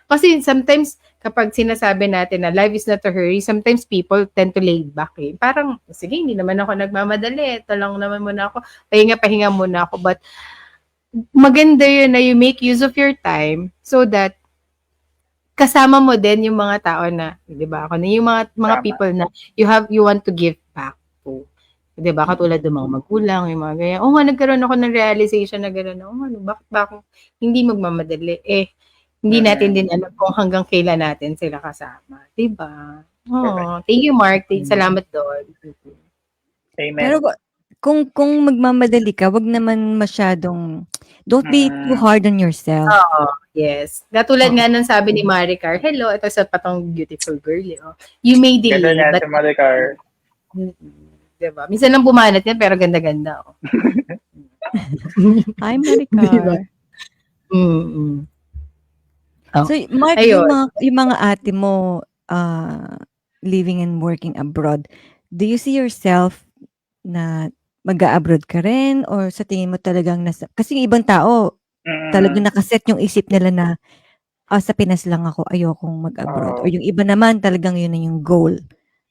Kasi sometimes, kapag sinasabi natin na life is not a hurry, sometimes people tend to lay back eh. Parang, sige, hindi naman ako nagmamadali. Ito lang naman muna ako. Pahinga muna ako. But, maganda yun na you make use of your time so that kasama mo din yung mga tao na, di ba, ako na yung mga Tama. people na you want to give back to. 'Di ba? Katulad ng mga magulang, yung mga ganyan. Oo nga, nagkaroon ako ng realization na gano'n, oo nga 'no, bakit ba ako hindi magmamadali, hindi natin din alam kung hanggang kailan natin sila kasama, 'di ba? Correct. Oo, thank you Mark, salamat do'n. Amen. Pero kung magmamadali ka, wag naman masyadong don't be too hard on yourself. Oo, yes. Katulad Oo. nga nung sabi ni Maricar, hello, ito sa patong beautiful girl, you may Ganda delay, na but si Maricar. diba? Minsan lang bumanat yan, pero ganda-ganda. Hi, Diba? Maricar. Mm-mm. Oh. So, Mark, Ayun. yung mga ate mo living and working abroad, do you see yourself na mag-a-abroad ka rin or sa tingin mo talagang kasi yung ibang tao talagang nakaset yung isip nila na sa Pinas lang ako, ayokong mag-abroad. Or yung iba naman talagang yun na yung goal.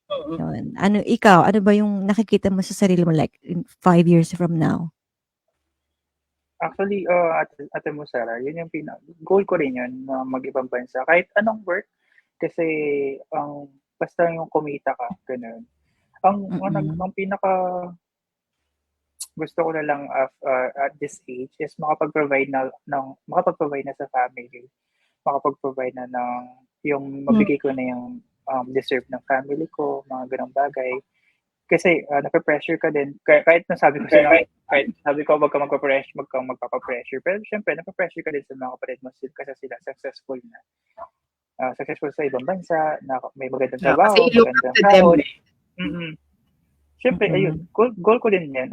Yun. Ikaw, ano ba yung nakikita mo sa sarili mo like in 5 years from now? Actually, ate mo Sarah, yun yung goal ko rin yun na mag-ibang bansa. Kahit anong work, kasi basta yung kumita ka, ganun. Ang pinaka gusto ko na lang at this age is makapag-provide na sa family, makapag-provide na ng yung mabigay ko na yung deserve ng family ko, mga ganong bagay. Kasi nape-pressure ka din kahit nasabi ko kahit sabi ko wag kang magpapa-pressure, pero syempre nape-pressure ka din sa mga kapatid mo kasi sila successful na. Successful sa ibang bansa, na may magandang trabaho, Kasi you look up magandang to them. sahod. Siyempre, ayun, goal ko din yan,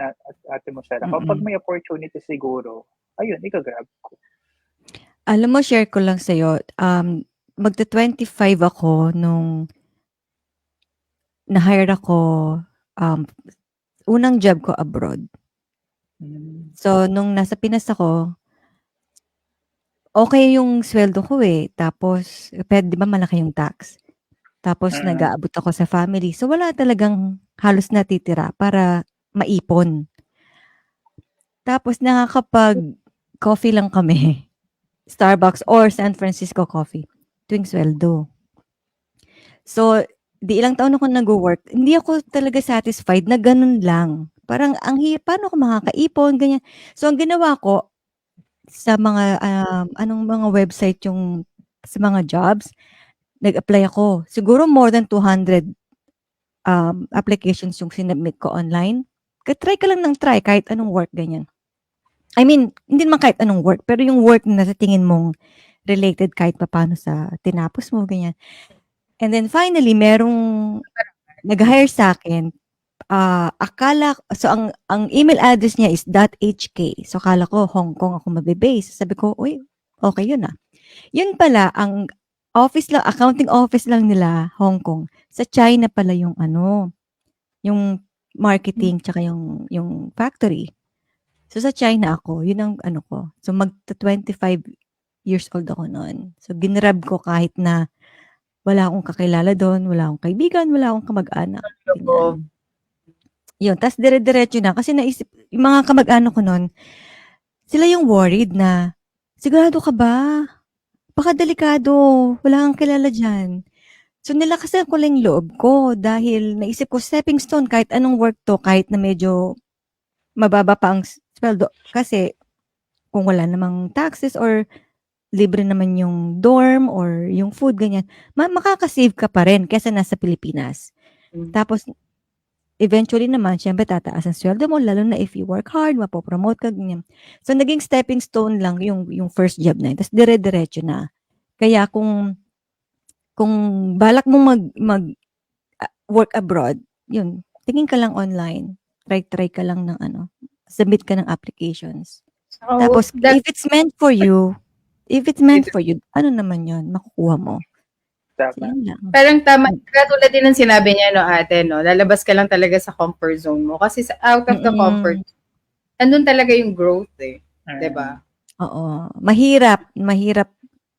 ate mo Sarah. Kapag may opportunity siguro, ayun, ika-grab ko. Alam mo, share ko lang sa'yo, magta-25 ako nung na-hire ako, unang job ko abroad. So, nung nasa Pinas ako, okay yung sweldo ko tapos, pero di ba malaki yung tax? Tapos nag-aabot ako sa family. So, wala talagang halos natitira para maipon. Tapos nakakapag-coffee lang kami. Starbucks or San Francisco Coffee tuwing sweldo. So, di ilang taon ako nag-work, hindi ako talaga satisfied na ganun lang. Parang paano ako makakaipon, ganyan. So, ang ginawa ko sa mga, anong mga website yung sa mga jobs, nag-apply ako. Siguro more than 200 applications yung sinubmit ko online. Try ka lang ng try kahit anong work, ganyan. I mean, hindi naman kahit anong work, pero yung work na sa tingin mong related kahit papaano sa tinapos mo, ganyan. And then finally, merong nag-hire sa akin. Ang email address niya is .hk. So, akala ko Hong Kong ako mabe-base. Sabi ko, uy, okay yun Yun pala, ang accounting office lang nila, Hong Kong. Sa China pala yung yung marketing tsaka yung factory. So, sa China ako, yun ang ko. So, magta-25 years old ako noon. So, ginrab ko kahit na wala akong kakilala doon, wala akong kaibigan, wala akong kamag-anak. Yun, tas dire-diretso na. Kasi naisip, yung mga kamag-anak ko noon, sila yung worried na, sigurado ka ba? Baka delikado, wala kang kilala dyan. So, nilakasan ko lang loob ko dahil naisip ko, stepping stone, kahit anong work to, kahit na medyo mababa pa ang sweldo. Kasi, kung wala namang taxes or libre naman yung dorm or yung food, ganyan, makakasave ka pa rin kaysa nasa Pilipinas. Tapos, eventually naman, syempre tataas ang sweldo mo, lalo na if you work hard, mapopromote ka, ganyan. So, naging stepping stone lang yung first job na yun. Tapos, dire-diretso na. Kaya, kung balak mo work abroad, yun, tingin ka lang online. Try ka lang ng submit ka ng applications. Tapos, if it's meant for you, ano naman yun, makukuha mo. Parang tama, katulad din ng sinabi niya, ate, lalabas ka lang talaga sa comfort zone mo. Kasi out of the comfort, andun talaga yung growth diba? Oo. Mahirap.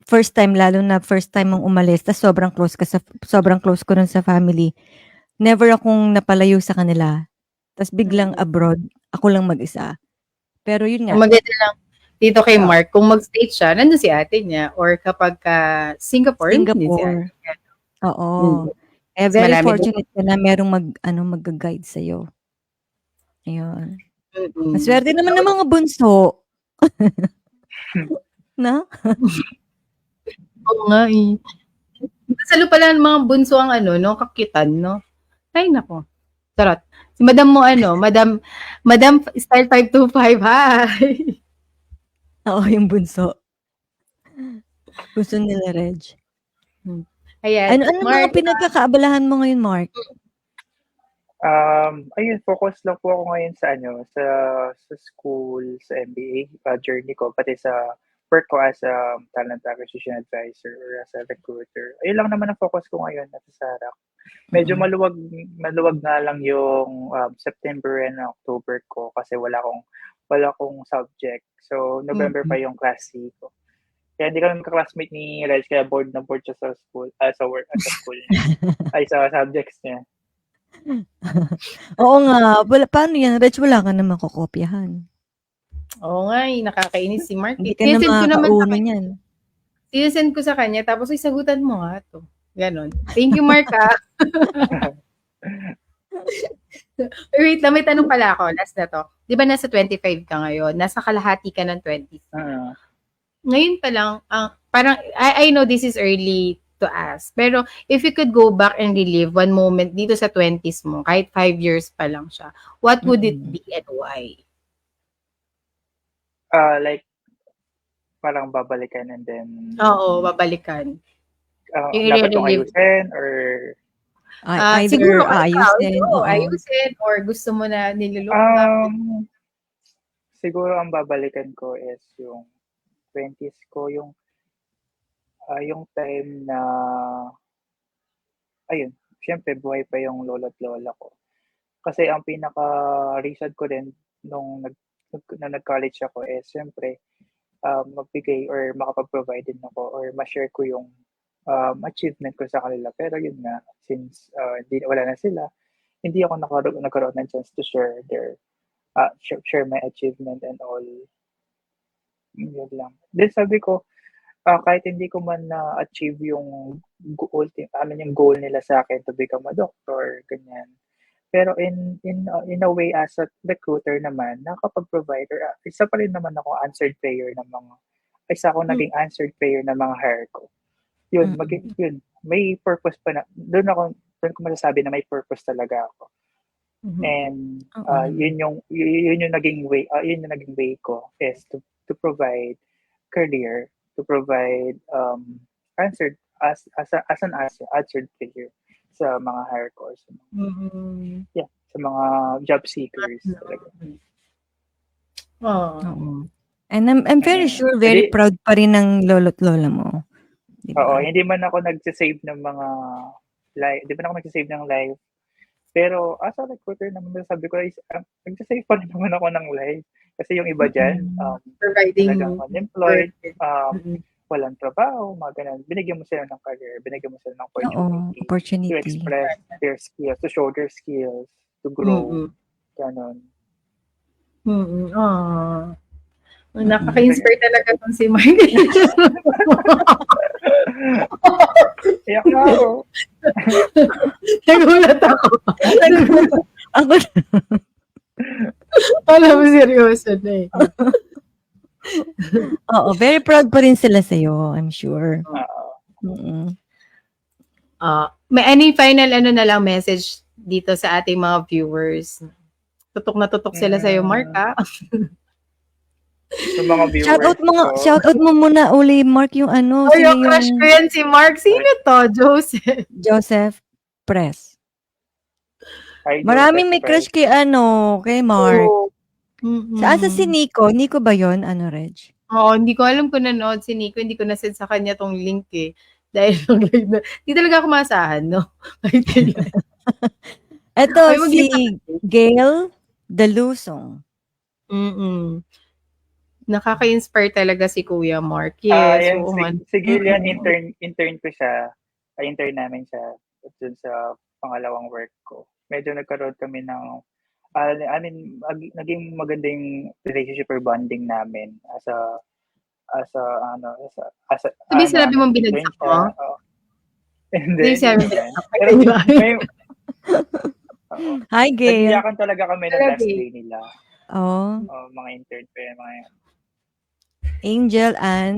First time, lalo na first time mong umalis, tas sobrang close ko nun sa family. Never akong napalayo sa kanila. Tas biglang abroad, ako lang mag-isa. Pero yun nga. Maganda lang dito kay Mark, kung mag-state siya, nandun si ate niya. Or kapag Singapore. Oo. Very fortunate ka na merong mag-guide sa'yo. Ayun. Mm. Maswerte naman ng mga bunso. Na? Oo nga eh. Salo pala ng mga bunso ang ano, no? Kakitan, no? Ay, nako. Charot. Si Madam mo ano, Madam Style 525, hi! Oo, yung bunso. Bunso nila, Reg. Ayan, Ano mga Mark, pinagkakaabalahan mo ngayon, Mark? Ayun, focus lang po ako ngayon sa sa school, sa MBA journey ko, pati sa work ko as a talent acquisition advisor or as a recruiter. Ayun lang naman ang focus ko ngayon at sa Sarak. Medyo maluwag nga lang yung September and October ko kasi wala akong subject. So November pa yung class C ko. Kaya hindi kami magka-classmate ni Reg, kaya board na board siya sa school, sa work at sa school niya. Ay, sa subjects niya. Oo nga. Paano yan, Reg? Wala ka naman kokopyahan. oo nga eh, nakakainis si Mark. Hindi ka na makakauno niyan. Sinasend ko sa kanya, tapos isagutan mo nga to. Ganon. Thank you, Mark, ha? Wait lang, may tanong pala ako. Last na to. Di ba nasa 25 ka ngayon? Nasa kalahati ka ng 20s. Ngayon pa lang, parang, I know this is early to ask. Pero, if you could go back and relive one moment dito sa 20s mo, kahit 5 years pa lang siya, what would it be and why? Like, parang babalikan and then... Oo, babalikan. Yung dapat kong ayusin or... Either ayusin. Ayusin or gusto mo na nilulok back. Siguro ang babalikan ko is yung 20s ko, yung time na ayun, syempre buhay pa yung lolo at lola ko. Kasi ang pinaka-reason ko din nung nag-college ako is syempre magbigay or makapag-provide din ako or ma-share ko yung achievement ko sa kanila. Pero yun nga, since wala na sila, hindi ako nagkaroon ng chance to share share my achievement and all. Yun lang. Then sabi ko, kahit hindi ko man na-achieve yung yung goal nila sa akin to become a doctor, ganyan. Pero in a way as a recruiter naman, nakapag-provide or isa pa rin naman ako naging answered prayer ng mga hire ko. Yun, yun, may purpose pa na, doon ko masasabi na may purpose talaga ako. And yun yung naging way ko is to provide career, to provide answered as an answered prayer sa mga hire ko, sa mga job seekers talaga. And I'm very sure very proud pa rin ng lolo't lola mo. Diba? Oo, hindi man ako nagsasave ng mga life, life. Pero as a recruiter naman, sabi ko, nagsasave pa rin naman ako ng life. Kasi yung iba dyan, providing unemployed, walang trabaho, mga ganun. Binigyan mo sila ng career, binigyan mo sila ng opportunity to express their skills, to show their skills, to grow. Ganun. Nakaka-inspire talaga kung si Mark. Iyak na ako. Nagulat ako. Alam mo, seryoso na eh. Oo, very proud pa rin sila sa'yo, I'm sure. May any final na lang message dito sa ating mga viewers? Tutok na tutok sila sa'yo, Mark, ha? Sa mga viewers. Shoutout mo muna uli, Mark, yung ano. Yung crush ko yan si Mark. Sino to? Joseph Press. Hi, Maraming may crush kay Mark. Saan si Nico? Nico ba yun? Reg? Oo, hindi ko alam kung nanood si Nico. Hindi ko na-send sa kanya tong link eh. Dahil hindi talaga ako masahan, no? Ito, si Gail Dalusong. Nakaka-inspire talaga si Kuya Mark. Yes. Sige yan, intern ko siya. Intern namin siya dun sa pangalawang work ko. Medyo nagkaroon kami ng naging magandang relationship or bonding namin Sabi sinabi mong binagsak mo? Hindi. Hi, Gail. Nag-iyakan talaga kami ng last Grabe. day nila. Oh, Mga intern pa yan, mga yan. Angel Ann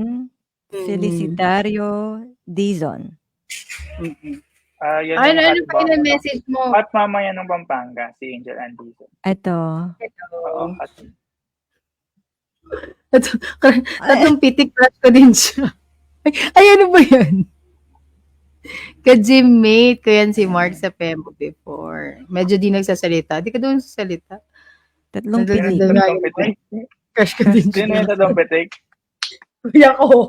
Mm. Felicitario Dizon. Mm-mm. Yun Ano, yung ano pa hot yung message mo? hot mama yan ng Pampanga, si Angel Anderson. Ito. Oo, hot. Tatlong pitik crush ko din siya. Ay, ano ba yan? Ka-gymmate ko yan si Mark sa Pemo before. Medyo di nagsasalita. Di ka doon sasalita. Tatlong Nandun- pitik. nandun- Tatlong pitik. Crush ko din Sino yung siya. tatlong pitik? Kuya ko.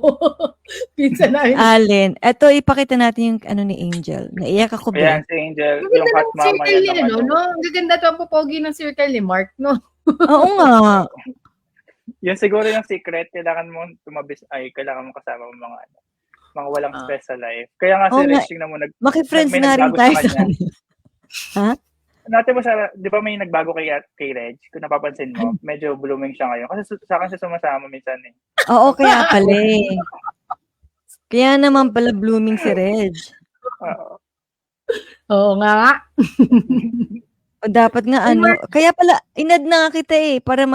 Pinsan namin. Allen. Ito, ipakita natin yung ano ni Angel. Naiyak ako Ayan, ba? si Angel. Ang Yung ganda hot ng mama circle yan niya, ng no? ano. No? Ang gaganda to ang pupogi ng circle ni Mark, no? Oo nga. Yun siguro yung secret, kailangan mo kailangan mo kasama mo mga walang stress sa life. Kaya nga si Oo nga. Rich, tingnan mo, Maki-friends may nga rin nagbago tayo sa sa kanya. kanila. Natin mo di ba may nagbago kay Reg? Kung napapansin mo, medyo blooming siya ngayon. Kasi sa akin siya sumasama minsan eh. Oo, kaya pala eh. Kaya naman pala blooming si Reg. Oo. Oo nga. O dapat nga ano, kaya pala, inad na nga kita eh, para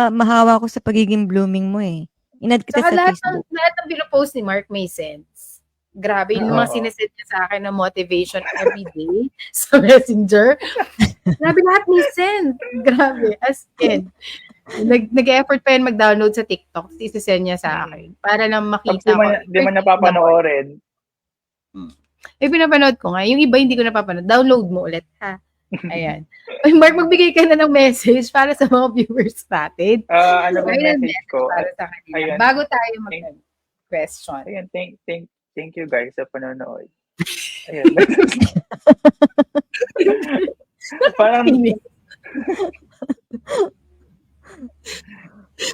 mahawa ko sa pagiging blooming mo eh. Inad kita Saka sa lahat Facebook. ng pinopost ni Mark may sense. Grabe, yung mga Oo. sinesend niya sa akin na motivation every day sa Messenger. Grabe, lahat may sense. Grabe, as in. Nag-effort pa yan mag-download sa TikTok. Isisend niya sa akin. Para lang Tapos makita ko. di man napapanoorin. Pinapanood ko nga. Yung iba hindi ko napapanood. Download mo ulit, ha? Ayan. Ay, Mark, magbigay ka na ng message para sa mga viewers natin. Ano ba Ayun, message ko? Para sa kanila. Ayun. Bago tayo mag-question. Ayun, thank you guys sa panonood. Ayun. Parang,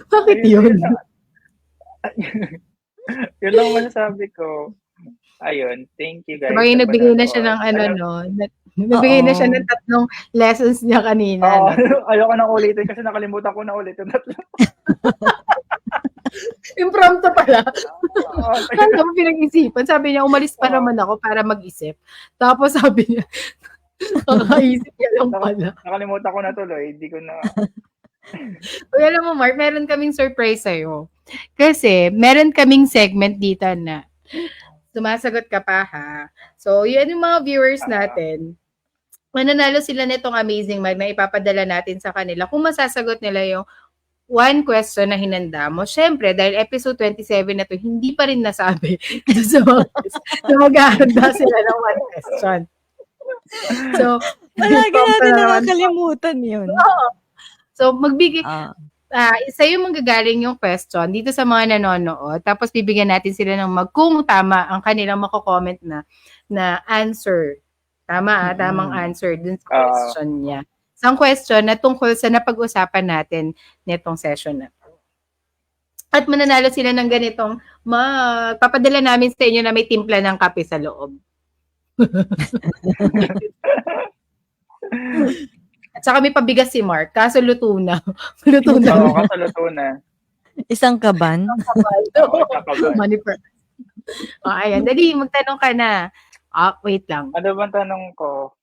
Bakit ayun, yun? yun lang masasabi ko. Ayun, thank you guys. Sabagay, sa nagbigay na siya panonood. ng nagbigay na siya ng 3 lessons niya kanina. Oo, No? ayoko nang ulitin kasi nakalimutan ko na ulit yung tatlo. Impromptu pala. Oo, Kaya mo pinag-isipan. Sabi niya, umalis pa Oo. naman ako para mag-isip. Tapos sabi niya, kakaisip niya lang pala. nakalimutan ko na tuloy. Hindi ko na... Uy, alam mo, Mark, meron kaming surprise sa'yo. Kasi, meron kaming segment dito na sumasagot ka pa, ha? So, yun yung mga viewers natin. Mananalo sila nitong Amazing Mag na ipapadala natin sa kanila kung masasagot nila yung one question na hinanda mo. Siyempre, dahil episode 27 na to, hindi pa rin nasabi sa mga na maghahanda sila ng one question. So, Palagi prompt natin na naman. nakakalimutan yun. So, magbigay, Ah. sa'yo manggagaling yung question dito sa mga nanonood. Tapos, bibigyan natin sila ng kung tama ang kanilang mako-comment na answer. Tama, tamang answer dun sa question niya. Isang question na tungkol sa napag-usapan natin nitong session na. At mananalo sila ng ganitong papadala namin sa inyo na may timpla ng kape sa loob. At saka may pabigas si Mark, kaso luto na. Luto na. Oo, kasaluto na. Isang kaban. Oo, kapag- Money per. Ayan, dali, magtanong ka na. Wait lang. Ano bang tanong ko?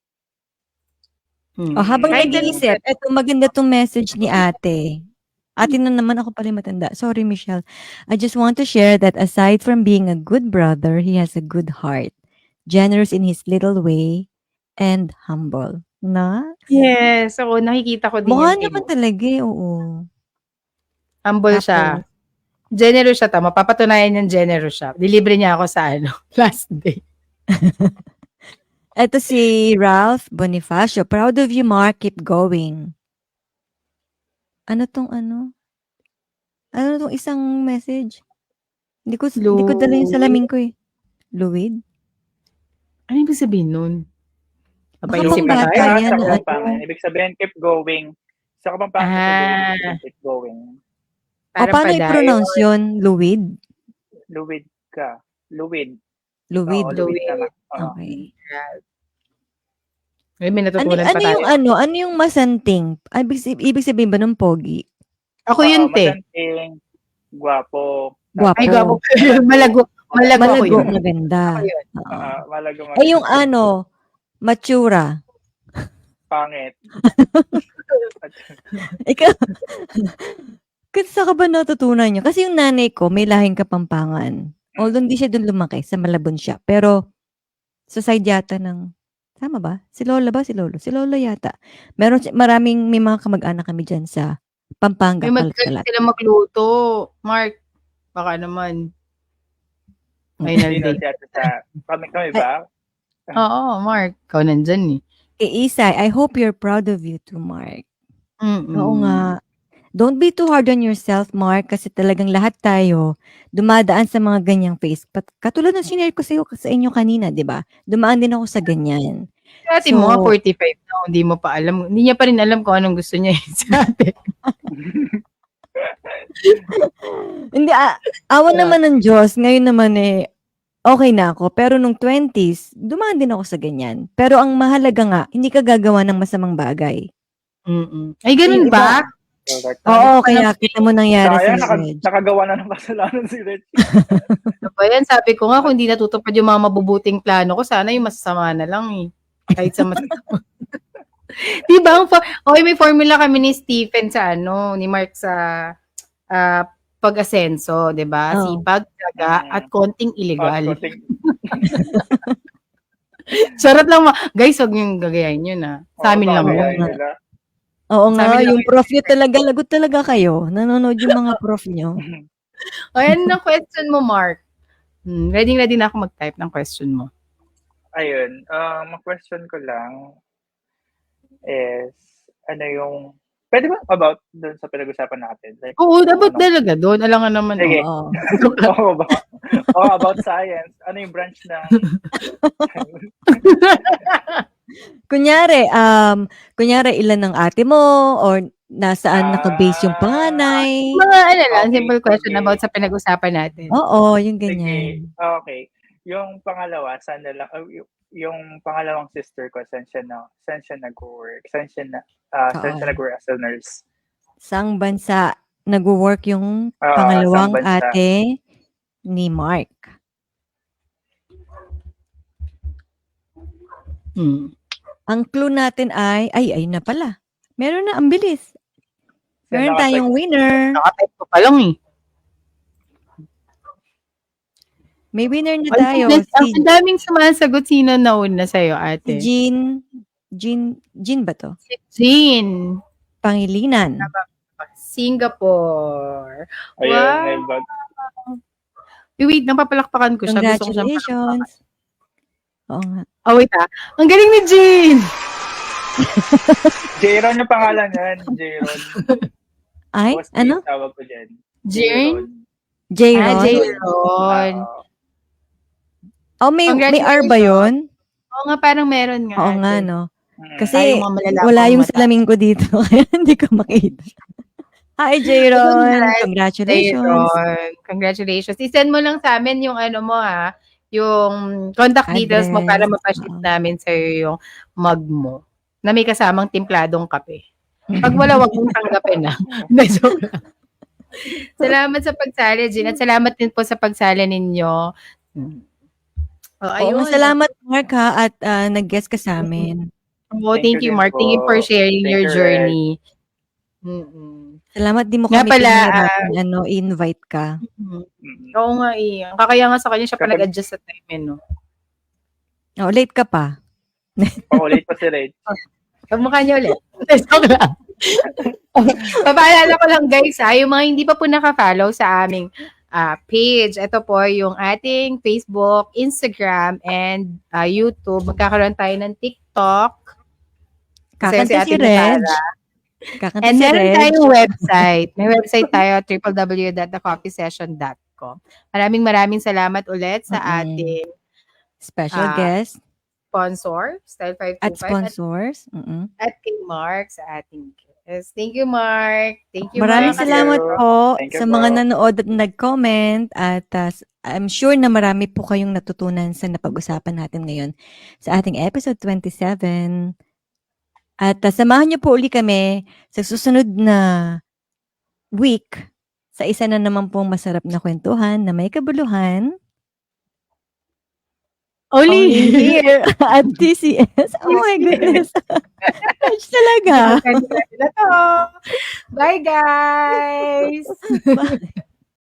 Habang Kahit nag-iisip, eto maganda tong message ni ate. Ate na naman, ako pala matanda. Sorry, Michelle. I just want to share that aside from being a good brother, he has a good heart. Generous in his little way and humble. Na? Yes, ako nakikita ko din Mukha yung naman talaga eh, oo. humble siya. Generous siya, tama. Papatunayan niyang generous siya. Dilibre niya ako sa last day. Ito si Ralph Bonifacio. Proud of you, Mark. Keep going. Ano tong ano? Ano tong isang message? Hindi ko dala yung salamin ko eh. Luwid? Ano ibig sabihin nun? Baka Papaisip pang na bata tayo. yan. Sa ano? Kapampangan. Ibig sabihin, keep going. Sa Kapampangan, keep going. O paano i-pronounce yun? Luwid? Luwid ka. Luwid. Luwid. Oo, Luwid tama. Oo. Okay. May Ano, natutunan pa ano tayo. yung ano yung masanting? Ibig sabihin ba ng pogi? Ako yun, te. Masanting, gwapo. Gwapo. Ay, gwapo. Malago. Malago ako Malago, yun. maganda. Ako yun. Oo. Malago. Ay, yung ano, matura. Pangit. Ikaw, kasi saan ka ba natutunan niyo? Kasi yung nanay ko may lahing Kapampangan. Although hindi siya dun lumaki, sa Malabon siya. Pero sa side yata ng, tama ba? Si Lola ba? Si Lolo? Si Lola yata. May mga kamag-anak kami dyan sa Pampanga, May magaling Kalat-Kalat. sila magluto. Mark, baka naman. Final Sino day. si ate sa... Kami ba? Oo, Mark. Ikaw nandyan eh. Kay Isay, I hope you're proud of you too, Mark. Oo Mm. nga. Don't be too hard on yourself, Mark, kasi talagang lahat tayo dumadaan sa mga ganyang phase. Katulad ng sinare ko sa inyo kanina, di ba? Dumaan din ako sa ganyan. Dati So, mo nga 45 na, hindi mo pa alam. Hindi niya pa rin alam kung anong gusto niya sa atin. hindi, awan naman ng Diyos. Ngayon naman okay na ako. Pero nung 20s, dumaan din ako sa ganyan. Pero ang mahalaga nga, hindi ka gagawa ng masamang bagay. Mm. Ay, ganun Yung iba, ba? oo, kaya kita mo nangyari Sayang, sa Reg. nakagawa na ng kasalanan si Reg. Ano ba yan? Sabi ko nga, kung hindi natutupad yung mga mabubuting plano ko, sana yung masasama na lang eh. Kahit sa masasama. Diba? Okay, may formula kami ni Stephen sa ni Mark sa pag-asenso, di ba? Oh. Sipag, tiyaga, at konting illegal. Konting- Charot lang. Guys, huwag niyong gagayahin yun Sa amin Oo, lang bagay yun. nga. nila. Oo Sabi nga, lang yung prof nyo talaga, lagot talaga kayo. Nanonood yung mga prof nyo. O, yan ang question mo, Mark. Ready na ako mag-type ng question mo. Ayun, ang question ko lang is, ano yung, pwede ba about dun sa pinag-usapan natin? Like, Oo, dapat talaga doon. Alangan naman. Sige. Oo. About science. Ano yung branch ng... Kunyari, ilan ng ate mo or nasaan naka-base yung panganay. Mga lang, Okay, simple question sige. about sa pinag-usapan natin. Oo, yung Sige. ganyan. Okay. Yung pangalawa, saan na lang, yung pangalawang sister ko, saan siya nag-work? Saan siya nag-work as a nurse? Saang bansa nag-work yung saang pangalawang bansa? ate ni Mark? Ang clue natin ay na pala. Meron na, ang bilis. Meron tayong winner. Nakatype ko pa lang eh. May winner na Ay, tayo. ang daming sumasagot. Sino nauna sa'yo, ate? Si Jean ba to? Si Jean. Pangilinan. Singapore. Ayun, Wow. Wait, napapalakpakan ko siya. Gusto ko siyang Congratulations. Oo nga. Oh, wait Ang galing ni Jean! Jayron yung pangalan yan. Jayron. Ay, Boss, ano? tawag ko dyan. Jean? Jayron. Jayron. Oh, may R ba yun? Oo nga, parang meron nga. Oo ate. nga, no? Tayo Kasi mga malalapang wala yung mata. salamin ko dito. Kaya hindi ko makita. Hi, Jayron. Congratulations. Jayron. Congratulations. I-send mo lang sa amin yung ano mo yung contact details mo para mapaship namin sa'yo yung mug mo na may kasamang timpladong kape. Pag wala, wag mong tanggapin Salamat sa pagsali, Jean. At salamat din po sa pagsali ninyo. Oo, salamat, Mark, at nag-guest ka sa amin. Thank you, Mark. Thank you for sharing your journey. Salamat din mo kami invite ka. Oo nga Kakaya nga sa kanya siya pa nag-adjust sa time no? Oh, late ka pa. Late pa si Reg. Kamukha niya ulit. Papaalala ko lang guys yung mga hindi pa po naka-follow sa aming page. Ito po yung ating Facebook, Instagram, and YouTube. Magkakaroon tayo ng TikTok. Kakanta si Reg. And meron tayong website. May website tayo, www.thecoffeesession.com. Maraming salamat ulit sa ating special guest, sponsor, Style 525. At sponsors. At kay Mark sa ating guest. Thank you, Mark. Thank you, Maraming salamat po sa mga po. nanood at nag-comment. At I'm sure na marami po kayong natutunan sa napag-usapan natin ngayon sa ating episode 27. At samahan niyo po uli kami sa susunod na week sa isa na naman pong masarap na kwentuhan na may kabuluhan Only Only here at TCS. Oh my goodness. Touch talaga. Na to. Bye, guys! Bye.